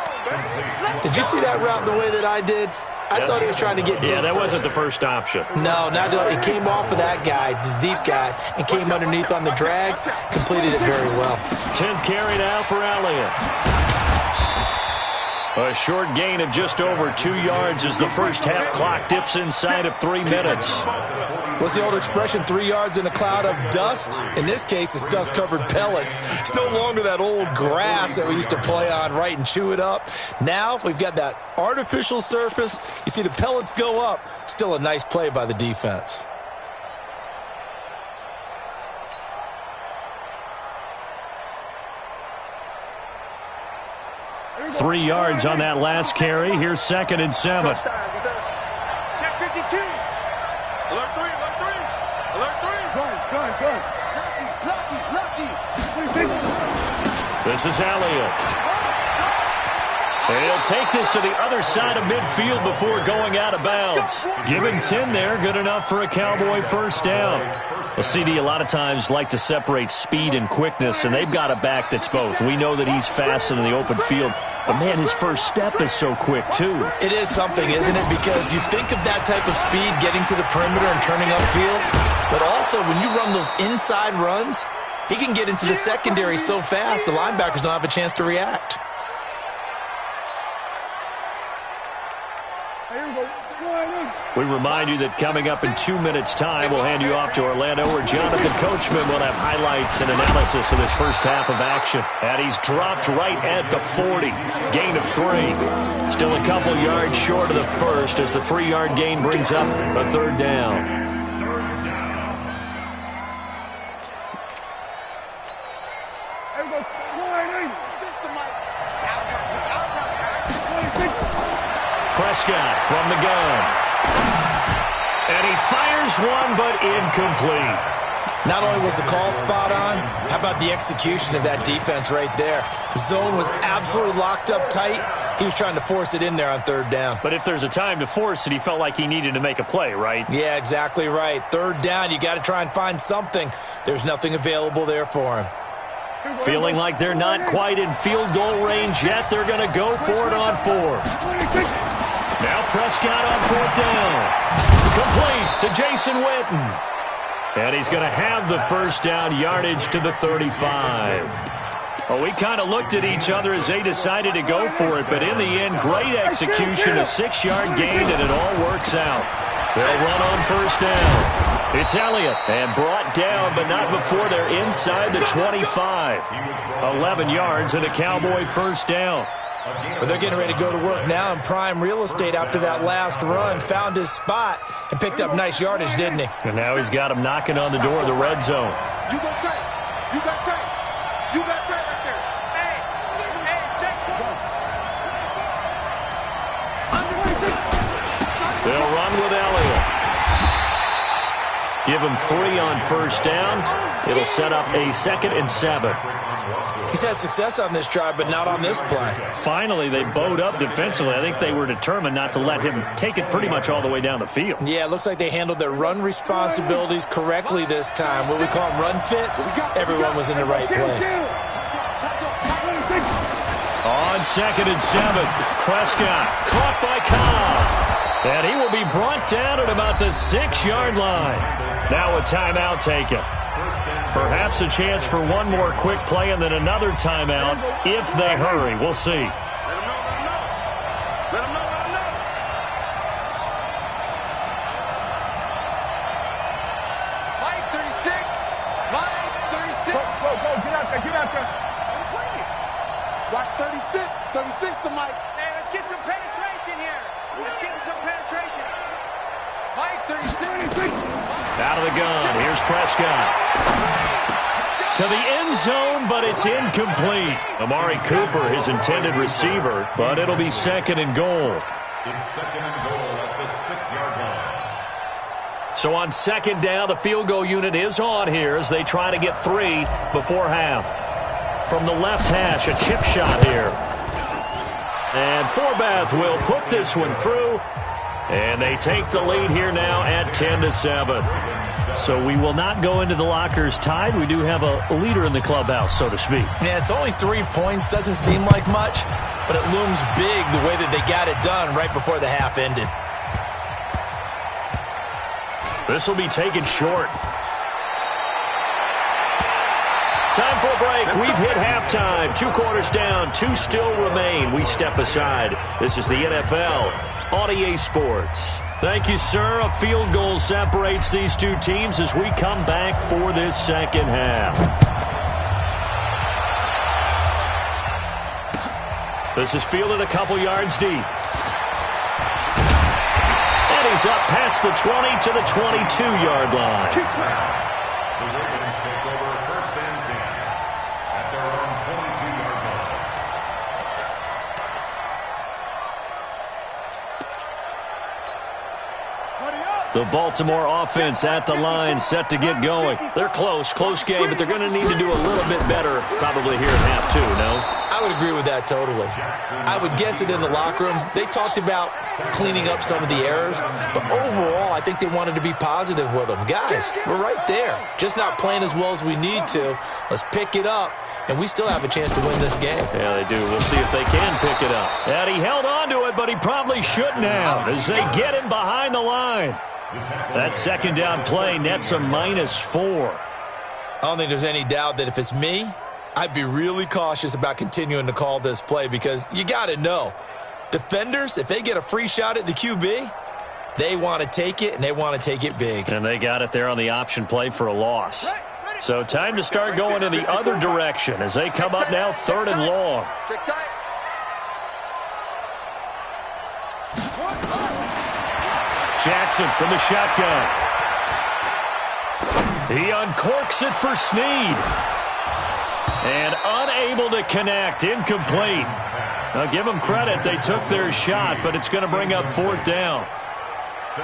Speaker 3: Did you see that route the way that I did? I thought he was trying to get deep.
Speaker 1: Yeah, that
Speaker 3: first.
Speaker 1: wasn't the first option.
Speaker 3: No, not at all. It came off of that guy, the deep guy, and came underneath on the drag. Completed it very well. 10th carry now for Elliott. A short gain of just over 2 yards as the first half clock dips inside of 3 minutes. What's the old expression, 3 yards in a cloud of dust? In this case, it's dust-covered pellets. It's no longer that old grass that we used to play on, right, and chew it up. Now we've got that artificial surface. You see the pellets go up. Still a nice play by the defense.
Speaker 1: 3 yards on that last carry. Here's 2nd and 7.
Speaker 4: Check 52. Alert 3, alert 3. Alert 3. Good. Lucky.
Speaker 1: This is Elliott. He'll take this to the other side of midfield before going out of bounds. Given 10 there, good enough for a Cowboy first down. A CD a lot of times like to separate speed and quickness, and they've got a back that's both. We know that he's fast in the open field, but man, his first step is so quick too.
Speaker 3: It is something, isn't it? Because you think of that type of speed getting to the perimeter and turning upfield, but also when you run those inside runs, he can get into the secondary so fast the linebackers don't have a chance to react.
Speaker 1: We remind you that coming up in 2 minutes' time, we'll hand you off to Orlando, where Jonathan Coachman will have highlights and analysis of this first half of action. And he's dropped right at the 40. Gain of 3. Still a couple yards short of the first as the 3-yard gain brings up a 3rd down. Prescott from the gun. And he fires one, but incomplete.
Speaker 3: Not only was the call spot on, how about the execution of that defense right there? The zone was absolutely locked up tight. He was trying to force it in there on 3rd down.
Speaker 1: But if there's a time to force it, he felt like he needed to make a play, right?
Speaker 3: Yeah, exactly right. 3rd down, you got to try and find something. There's nothing available there for him.
Speaker 1: Feeling like they're not quite in field goal range yet. They're going to go for it on 4th. Now Prescott on 4th down. Complete to Jason Witten. And he's going to have the first down, yardage to the 35. Well, we kind of looked at each other as they decided to go for it, but in the end, great execution, a 6-yard gain, and it all works out. They'll run on first down. It's Elliott, and brought down, but not before they're inside the 25. 11 yards and a Cowboy first down.
Speaker 3: But they're getting ready to go to work now in prime real estate after that last run. Found his spot and picked up nice yardage, didn't he?
Speaker 1: And now he's got him knocking on the door of the red zone.
Speaker 4: You got tight. You got tight. You got tight right there. Hey, check.
Speaker 1: They'll run with Elliott. Give him 3 on first down. It'll set up a 2nd and 7.
Speaker 3: He's had success on this drive, but not on this play.
Speaker 1: Finally, they bowed up defensively. I think they were determined not to let him take it pretty much all the way down the field.
Speaker 3: Yeah, it looks like they handled their run responsibilities correctly this time. What we call them run fits, everyone was in the right place.
Speaker 1: On 2nd and 7, Prescott caught by Cobb. And he will be brought down at about the 6-yard line. Now a timeout taken. Perhaps a chance for one more quick play and then another timeout if they hurry. We'll see.
Speaker 4: Let him know. Mike 36. Go, get out there. Watch 36. 36 to Mike. Hey, let's get some penetration here. Let's get some penetration. Mike 36.
Speaker 1: Out of the gun. Here's Prescott. To the end zone, but it's incomplete. Amari Cooper, his intended receiver, but it'll be 2nd and goal.
Speaker 2: It's 2nd and goal at the 6-yard line.
Speaker 1: So on 2nd down, the field goal unit is on here as they try to get 3 before half. From the left hash, a chip shot here. And Forbath will put this one through. And they take the lead here now at 10-7. So we will not go into the lockers tied. We do have a leader in the clubhouse, so to speak.
Speaker 3: Yeah, it's only 3 points. Doesn't seem like much, but it looms big the way that they got it done right before the half ended.
Speaker 1: This will be taken short. Time for a break. We've hit halftime. 2 quarters down. 2 still remain. We step aside. This is the NFL on EA Sports. Thank you, sir. A field goal separates these two teams as we come back for this second half. This is fielded a couple yards deep. And he's up past the 20 to the 22-yard line.
Speaker 2: The Ravens take over 1st and 10 at their own 22-yard line.
Speaker 1: The Baltimore offense at the line, set to get going. They're close game, but they're going to need to do a little bit better probably here in half two, no?
Speaker 3: I would agree with that totally. I would guess it in the locker room. They talked about cleaning up some of the errors, but overall, I think they wanted to be positive with them. Guys, we're right there. Just not playing as well as we need to. Let's pick it up, and we still have a chance to win this game.
Speaker 1: Yeah, they do. We'll see if they can pick it up. And he held on to it, but he probably shouldn't have as they get him behind the line. That second down play nets a -4.
Speaker 3: I don't think there's any doubt that if it's me, I'd be really cautious about continuing to call this play because you got to know, defenders, if they get a free shot at the QB, they want to take it, and they want to take it big.
Speaker 1: And they got it there on the option play for a loss. So time to start going in the other direction as they come up now 3rd and long. Jackson from the shotgun. He uncorks it for Snead. And unable to connect, incomplete. Now give them credit, they took their shot, but it's going to bring up 4th down.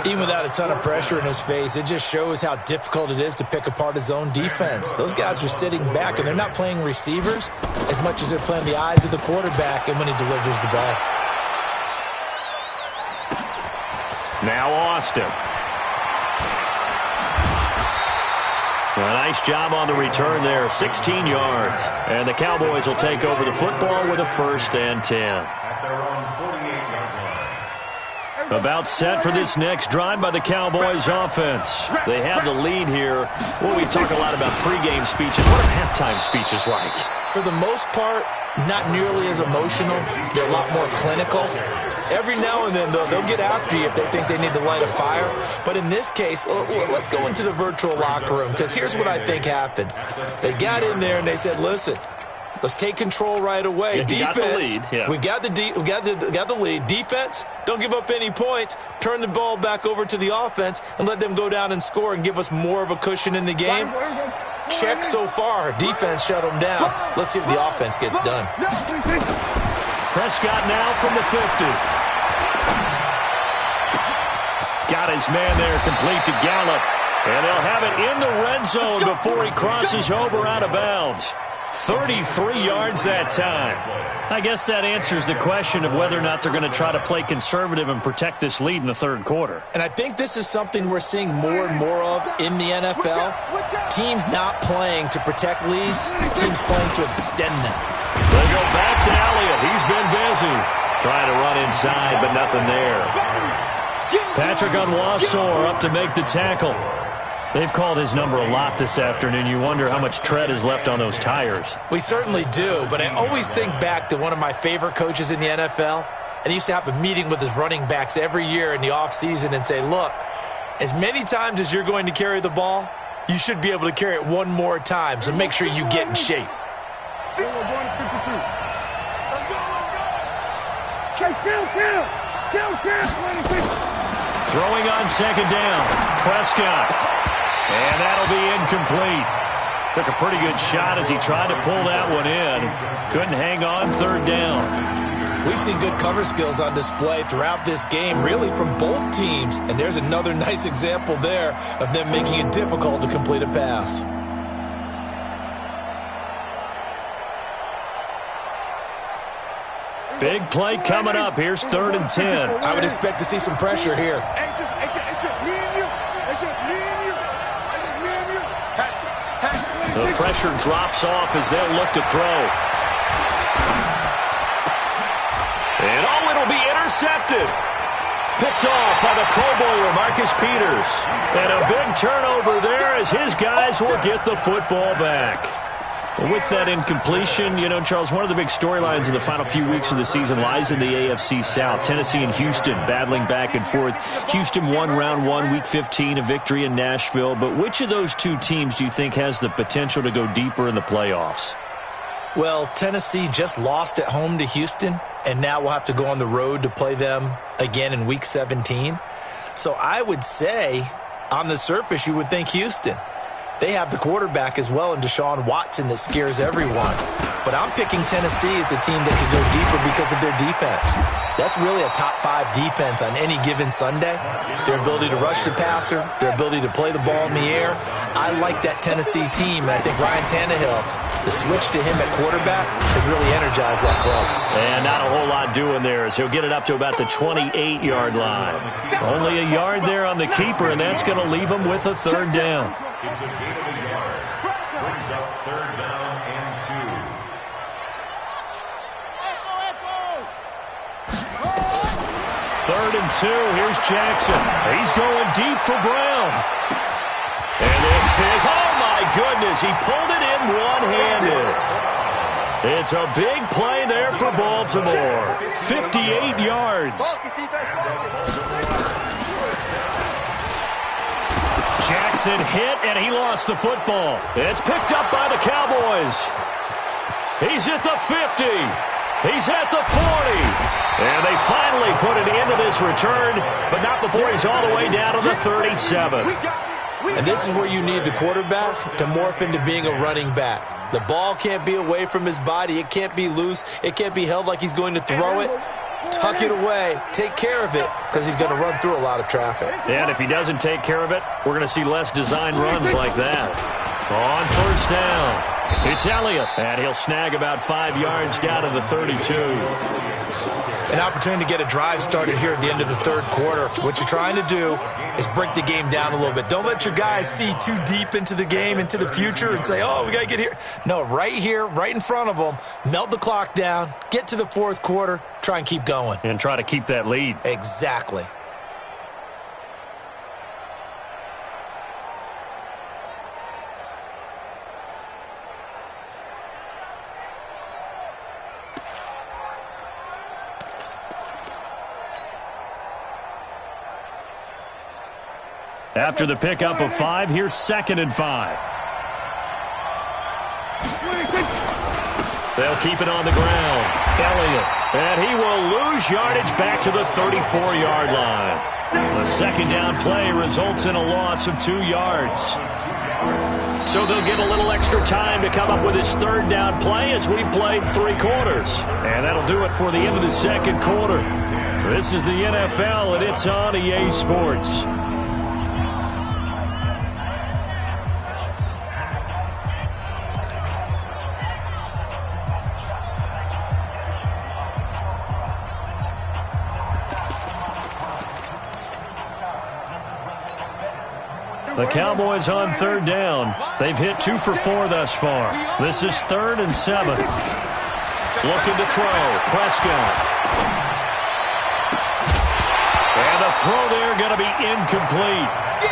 Speaker 3: Even without a ton of pressure in his face, it just shows how difficult it is to pick apart his own defense. Those guys are sitting back, and they're not playing receivers as much as they're playing the eyes of the quarterback and when he delivers the ball.
Speaker 1: Now Austin. A nice job on the return there, 16 yards. And the Cowboys will take over the football with a 1st and 10. About set for this next drive by the Cowboys offense. They have the lead here. Well, we talk a lot about pregame speeches. What are halftime speeches like?
Speaker 3: For the most part, not nearly as emotional. They're a lot more clinical. Every now and then, though, they'll get after you if they think they need to light a fire. But in this case, let's go into the virtual locker room, because here's what I think happened. They got in there and they said, listen, let's take control right away. Defense, we got the lead. Defense, don't give up any points. Turn the ball back over to the offense and let them go down and score and give us more of a cushion in the game. Check so far. Defense shut them down. Let's see if the offense gets done.
Speaker 1: Prescott now from the 50. Got his man there, complete to Gallup. And they'll have it in the red zone before he crosses over out of bounds. 33 yards that time. I guess that answers the question of whether or not they're going to try to play conservative and protect this lead in the 3rd quarter.
Speaker 3: And I think this is something we're seeing more and more of in the NFL. Teams not playing to protect leads, teams playing to extend them.
Speaker 1: They go back to Elliott. He's been busy. Trying to run inside, but nothing there. Patrick Onwuasor up to make the tackle. They've called his number a lot this afternoon. You wonder how much tread is left on those tires.
Speaker 3: We certainly do, but I always think back to one of my favorite coaches in the NFL. And he used to have a meeting with his running backs every year in the offseason and say, look, as many times as you're going to carry the ball, you should be able to carry it one more time, so make sure you get in shape.
Speaker 1: Throwing on 2nd down, Prescott. And that'll be incomplete. Took a pretty good shot as he tried to pull that one in. Couldn't hang on 3rd down.
Speaker 3: We've seen good cover skills on display throughout this game, really from both teams. And there's another nice example there of them making it difficult to complete a pass.
Speaker 1: Big play coming up. Here's 3rd and 10.
Speaker 3: I would expect to see some pressure here.
Speaker 4: It's just me and you. It's just me and you. It's just me and you.
Speaker 1: The pressure drops off as they'll look to throw. And it'll be intercepted. Picked off by the Pro Bowler, Marcus Peters. And a big turnover there as his guys will get the football back. With that incompletion, you know, Charles, one of the big storylines in the final few weeks of the season lies in the AFC South. Tennessee and Houston battling back and forth. Houston won round 1, week 15, a victory in Nashville. But which of those two teams do you think has the potential to go deeper in the playoffs?
Speaker 3: Well, Tennessee just lost at home to Houston, and now we'll have to go on the road to play them again in week 17. So I would say, on the surface, you would think Houston. they have the quarterback as well in Deshaun Watson that scares everyone. But I'm picking Tennessee as the team that could go deeper because of their defense. That's really a top 5 defense on any given Sunday. Their ability to rush the passer, their ability to play the ball in the air. I like that Tennessee team, and I think Ryan Tannehill, the switch to him at quarterback, has really energized that club.
Speaker 1: And not a whole lot doing there as he'll get it up to about the 28-yard line. Only a yard there on the keeper, and that's going to leave him with a third down.
Speaker 2: It's a gain of a yard. Brings up third down and 2.
Speaker 1: Third and 2. Here's Jackson. He's going deep for Brown. And this is, oh my goodness, he pulled it in one-handed. It's a big play there for Baltimore. 58 yards. Jackson hit, and he lost the football. It's picked up by the Cowboys. He's at the 50. He's at the 40. And they finally put an end to this return, but not before he's all the way down to the 37.
Speaker 3: And this is where you need the quarterback to morph into being a running back. The ball can't be away from his body. It can't be loose. It can't be held like he's going to throw it. Tuck it away. Take care of it because he's going to run through a lot of traffic.
Speaker 1: And if he doesn't take care of it, we're going to see less design runs like that. On first down, it's Elliott, and he'll snag about 5 yards down to the 32.
Speaker 3: An opportunity to get a drive started here at the end of the third quarter. What you're trying to do is break the game down a little bit. Don't let your guys see too deep into the game, into the future, and say, oh, we got to get here. No, right here, right in front of them, melt the clock down, get to the fourth quarter, try and keep going.
Speaker 1: And try to keep that lead.
Speaker 3: Exactly.
Speaker 1: After the pickup of 5, here's 2nd and 5. They'll keep it on the ground. Elliott, and he will lose yardage back to the 34-yard line. The second down play results in a loss of 2 yards. So they'll get a little extra time to come up with his third down play as we've played 3 quarters. And that'll do it for the end of the second quarter. This is the NFL, and it's on EA Sports. The Cowboys on third down. They've hit 2 for 4 thus far. This is 3rd and 7. Looking to throw. Prescott. And the throw there going to be incomplete.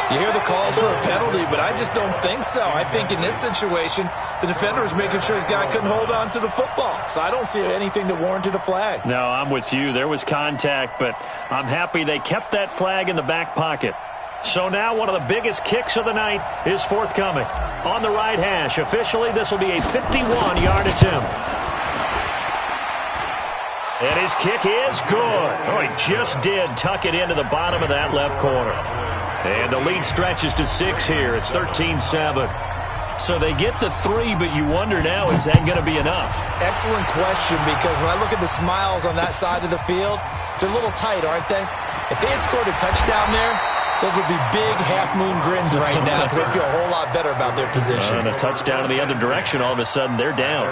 Speaker 3: You hear the calls for a penalty, but I just don't think so. I think in this situation, the defender is making sure his guy couldn't hold on to the football. So I don't see anything that warranted a flag.
Speaker 1: No, I'm with you. There was contact, but I'm happy they kept that flag in the back pocket. So now one of the biggest kicks of the night is forthcoming. On the right hash, officially this will be a 51-yard attempt. And his kick is good. Oh, he just did tuck it into the bottom of that left corner. And the lead stretches to 6 here. It's 13-7. So they get the 3, but you wonder now, is that going to be enough?
Speaker 3: Excellent question, because when I look at the smiles on that side of the field, they're a little tight, aren't they? If they had scored a touchdown there, those would be big half-moon grins right now because they feel a whole lot better about their position.
Speaker 1: And a touchdown in the other direction, all of a sudden they're down.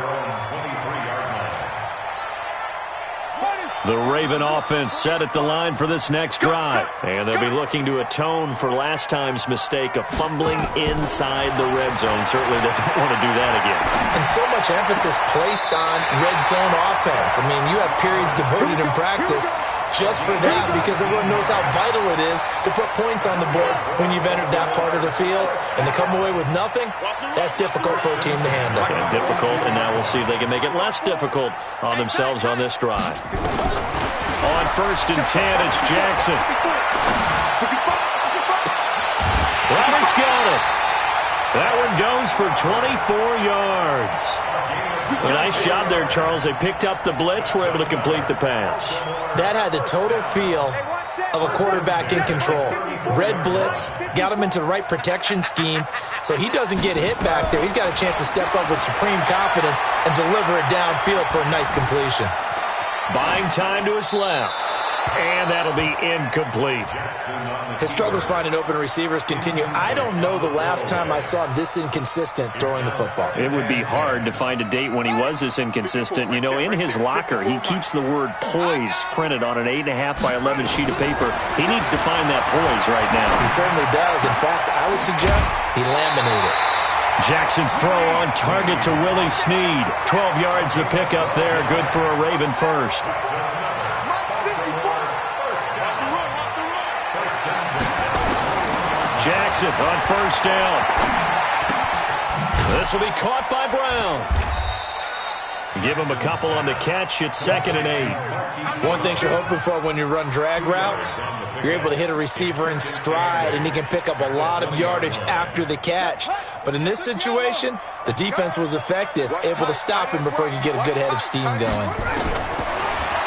Speaker 1: The Raven offense set at the line for this next drive. And they'll be looking to atone for last time's mistake of fumbling inside the red zone. Certainly they don't want to do that again.
Speaker 3: And so much emphasis placed on red zone offense. I mean, you have periods devoted in practice just for that because everyone knows how vital it is to put points on the board when you've entered that part of the field. And to come away with nothing, that's difficult for a team to handle.
Speaker 1: And difficult, and now we'll see if they can make it less difficult on themselves on this drive. On 1st and 10, it's Jackson. Roberts got it. That one goes for 24 yards. A nice job there, Charles. They picked up the blitz, were able to complete the pass.
Speaker 3: That had the total feel of a quarterback in control. Red blitz, got him into the right protection scheme, so he doesn't get hit back there. He's got a chance to step up with supreme confidence and deliver it downfield for a nice completion.
Speaker 1: Buying time to his left, and that'll be incomplete.
Speaker 3: His struggles finding open receivers continue. I don't know the last time I saw him this inconsistent throwing the football.
Speaker 1: It would be hard to find a date when he was this inconsistent. You know, in his locker, he keeps the word poise printed on an 8.5 by 11 sheet of paper. He needs to find that poise right now.
Speaker 3: He certainly does. In fact, I would suggest he laminated.
Speaker 1: Jackson's throw on target to Willie Snead. 12 yards to pick up there. Good for a Raven first. Jackson on first down. This will be caught by Brown. Give him a couple on the catch. It's 2nd and 8.
Speaker 3: One thing you're hoping for when you run drag routes, you're able to hit a receiver in stride, and he can pick up a lot of yardage after the catch. But in this situation, the defense was effective, able to stop him before he could get a good head of steam going.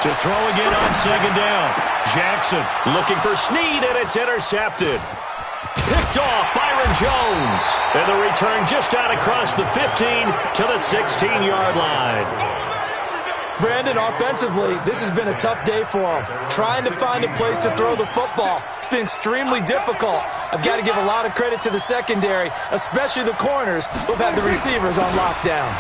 Speaker 1: To throw again on 2nd down. Jackson looking for Snead, and it's intercepted. Picked off Byron Jones. And the return just out across the 15 to the 16-yard line.
Speaker 3: Brandon, offensively, this has been a tough day for him. Trying to find a place to throw the football. It's been extremely difficult. I've got to give a lot of credit to the secondary, especially the corners who've had the receivers on lockdown.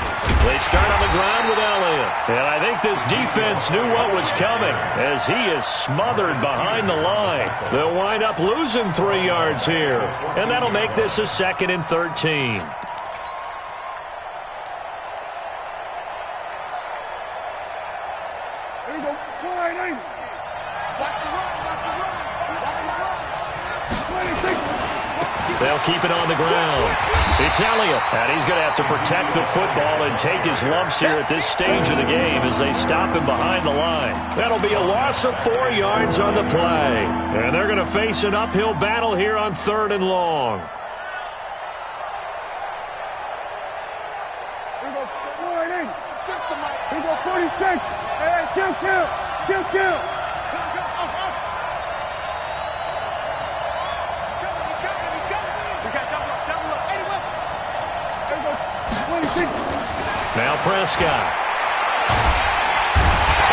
Speaker 1: They start on the ground with Elliott. And I think this defense knew what was coming as he is smothered behind the line. They'll wind up losing 3 yards here. And that'll make this a 2nd and 13. They'll keep it on the ground. It's Elliott, and he's going to have to protect the football and take his lumps here at this stage of the game as they stop him behind the line. That'll be a loss of 4 yards on the play. And they're going to face an uphill battle here on 3rd and long.
Speaker 4: Here we go, 48. Here we go, 46. Hey, kill.
Speaker 1: Now Prescott.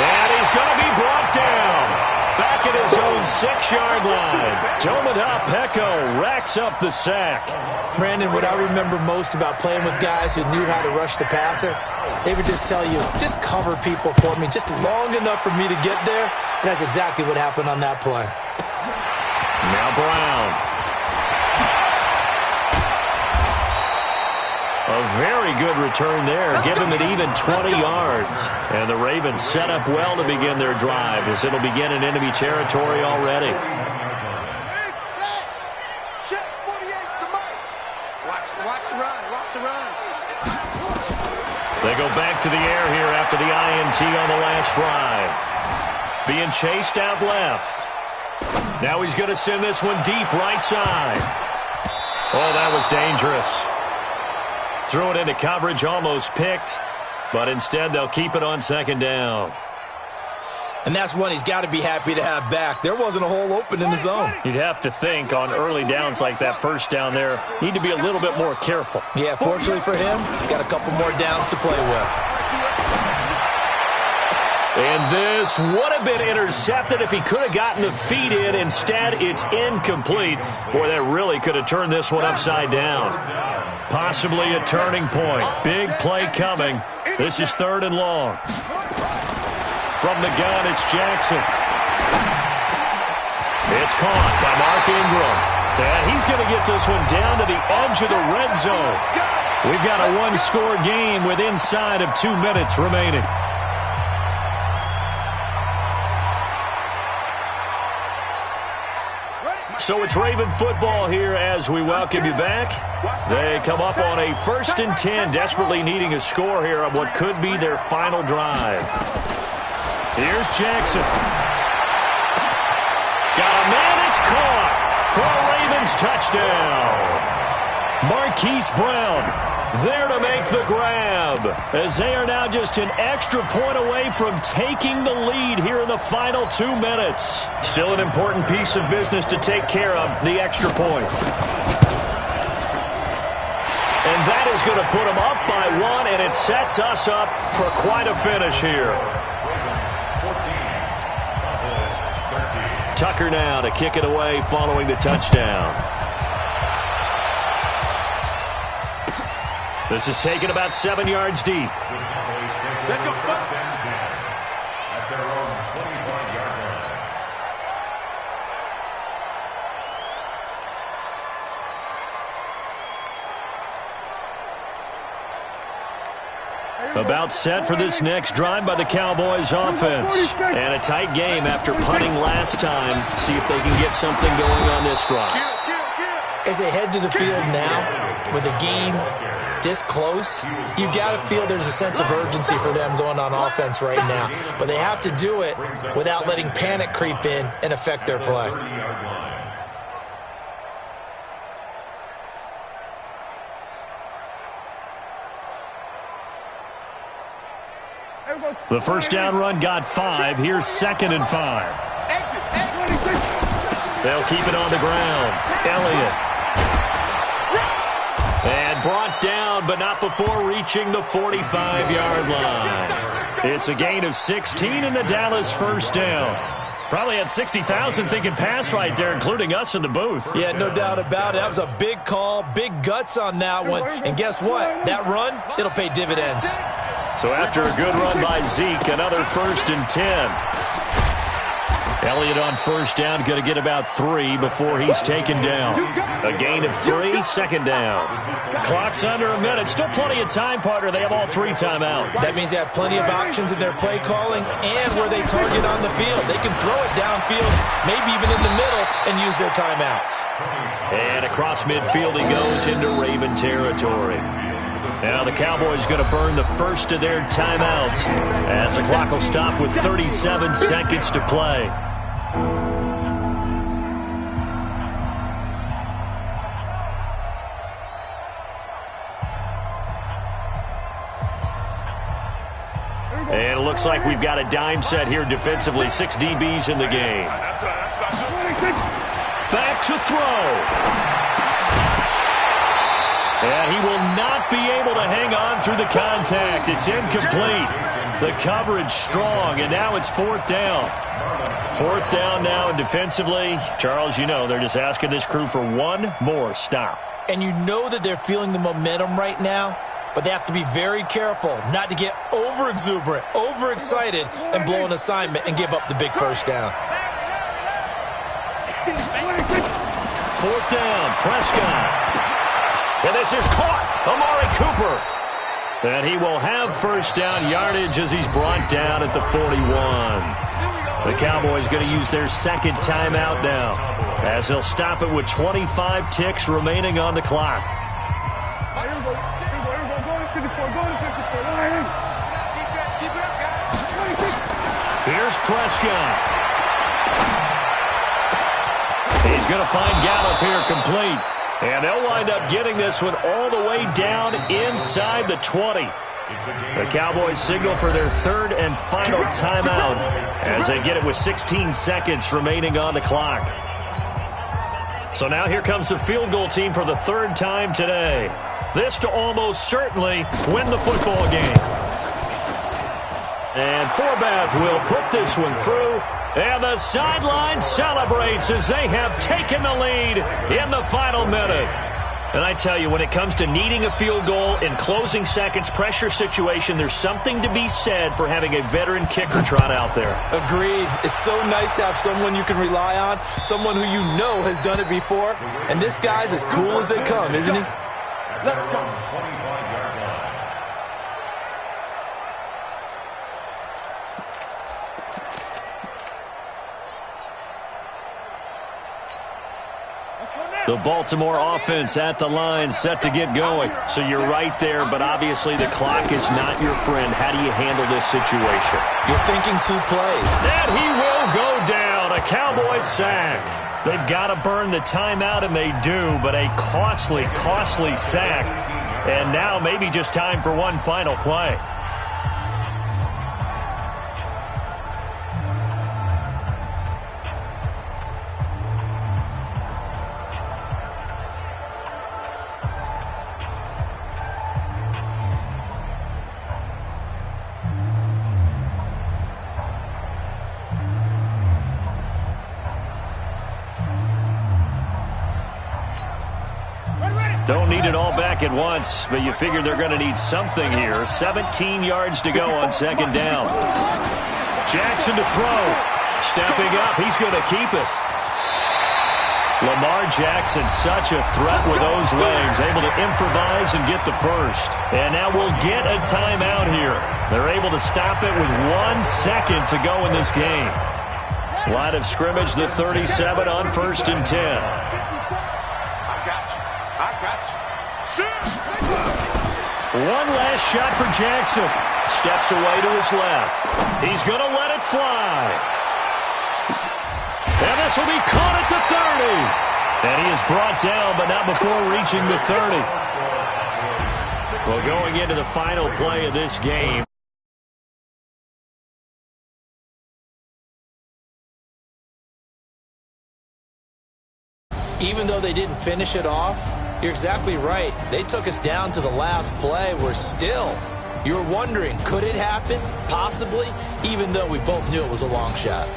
Speaker 1: And he's going to be brought down. Back at his own 6-yard line. Dome it up. Pecco racks up the sack.
Speaker 3: Brandon, what I remember most about playing with guys who knew how to rush the passer, they would just tell you, just cover people for me, just long enough for me to get there. And that's exactly what happened on that play.
Speaker 1: Now Brown. A very good return there. Give him an even 20 yards. And the Ravens set up well to begin their drive as it'll begin in enemy territory already. They go back to the air here after the INT on the last drive. Being chased out left. Now he's going to send this one deep right side. Oh, that was dangerous. Threw it into coverage, almost picked, but instead they'll keep it on 2nd down.
Speaker 3: And that's one he's got to be happy to have back. There wasn't a hole open in the zone.
Speaker 1: You'd have to think on early downs like that first down there, need to be a little bit more careful.
Speaker 3: Yeah, fortunately for him, got a couple more downs to play with.
Speaker 1: And this would have been intercepted if he could have gotten the feet in. Instead, it's incomplete. Boy, that really could have turned this one upside down. Possibly a turning point. Big play coming. This is 3rd and long. From the gun, it's Jackson. It's caught by Mark Ingram. And he's going to get this one down to the edge of the red zone. We've got a one-score game with inside of 2 minutes remaining. So it's Raven football here as we welcome you back. They come up on a 1st and 10, desperately needing a score here on what could be their final drive. Here's Jackson. Got a man, it's caught for a Ravens touchdown. Marquise Brown there to make the grab, as they are now just an extra point away from taking the lead here in the final 2 minutes. Still an important piece of business to take care of, the extra point. And that is going to put them up by 1, and it sets us up for quite a finish here. Tucker now to kick it away following the touchdown. This is taken about 7 yards deep.
Speaker 2: Let's go first and 10 at their own 25-yard line.
Speaker 1: About set for this next drive by the Cowboys offense. And a tight game after punting last time. See if they can get something going on this drive.
Speaker 3: As they head to the field now, with the game this close, you've got to feel there's a sense of urgency for them going on offense right now. But they have to do it without letting panic creep in and affect their play.
Speaker 1: The first down run got 5. Here's 2nd and 5. They'll keep it on the ground. Elliott. And brought down, but not before reaching the 45-yard line. It's a gain of 16 in the Dallas first down. Probably had 60,000 thinking pass right there, including us in the booth.
Speaker 3: Yeah, no doubt about it. That was a big call, big guts on that one. And guess what? That run, it'll pay dividends.
Speaker 1: So after a good run by Zeke, another 1st and 10. Elliott on first down, going to get about 3 before he's taken down. A gain of 3, 2nd down. Clock's under a minute. Still plenty of time, partner. They have all 3 timeout.
Speaker 3: That means they have plenty of options in their play calling and where they target on the field. They can throw it downfield, maybe even in the middle, and use their timeouts.
Speaker 1: And across midfield he goes into Raven territory. Now the Cowboys going to burn the first of their timeouts as the clock will stop with 37 seconds to play. And it looks like we've got a dime set here defensively. 6 DBs in the game. Back to throw. And he will not be able to hang on through the contact. It's incomplete. The coverage strong, and now it's 4th down. 4th down now, and defensively, Charles, you know, they're just asking this crew for one more stop.
Speaker 3: And you know that they're feeling the momentum right now, but they have to be very careful not to get over-exuberant, overexcited, and blow an assignment and give up the big first down.
Speaker 1: 4th down, Prescott. And this is caught. Amari Cooper. And he will have first down yardage as he's brought down at the 41. The Cowboys going to use their 2nd timeout now, as they'll stop it with 25 ticks remaining on the clock. Here's Prescott. He's going to find Gallup here complete. And they'll wind up getting this one all the way down inside the 20. The Cowboys signal for their 3rd and final timeout as they get it with 16 seconds remaining on the clock. So now here comes the field goal team for the 3rd time today. This to almost certainly win the football game. And Forbath will put this one through. And the sideline celebrates as they have taken the lead in the final minute. And I tell you, when it comes to needing a field goal in closing seconds, pressure situation, there's something to be said for having a veteran kicker trot out there.
Speaker 3: Agreed. It's so nice to have someone you can rely on, someone who you know has done it before. And this guy's as cool as they come, isn't he?
Speaker 2: Let's go. 25-yard line.
Speaker 1: The Baltimore offense at the line, set to get going. So you're right there, but obviously the clock is not your friend. How do you handle this situation?
Speaker 3: You're thinking 2 plays.
Speaker 1: And he will go down. down, a Cowboys sack. They've got to burn the timeout, and they do, but a costly, costly sack. And now maybe just time for one final play. Don't need it all back at once, but you figure they're going to need something here. 17 yards to go on second down. Jackson to throw. Stepping up. He's going to keep it. Lamar Jackson, such a threat with those legs, able to improvise and get the first. And now we'll get a timeout here. They're able to stop it with 1 second to go in this game. Line of scrimmage, the 37 on 1st and 10. One last shot for Jackson. Steps away to his left. He's going to let it fly. And this will be caught at the 30. And he is brought down, but not before reaching the 30. Well, going into the final play of this game.
Speaker 3: Even though they didn't finish it off, you're exactly right. They took us down to the last play. We're still, you were wondering, could it happen? Possibly, even though we both knew it was a long shot.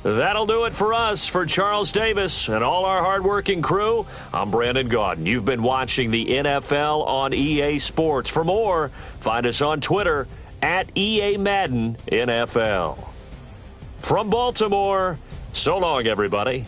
Speaker 1: That'll do it for us. For Charles Davis and all our hardworking crew, I'm Brandon Gaudin. You've been watching the NFL on EA Sports. For more, find us on Twitter at EA Madden NFL. From Baltimore, so long, everybody.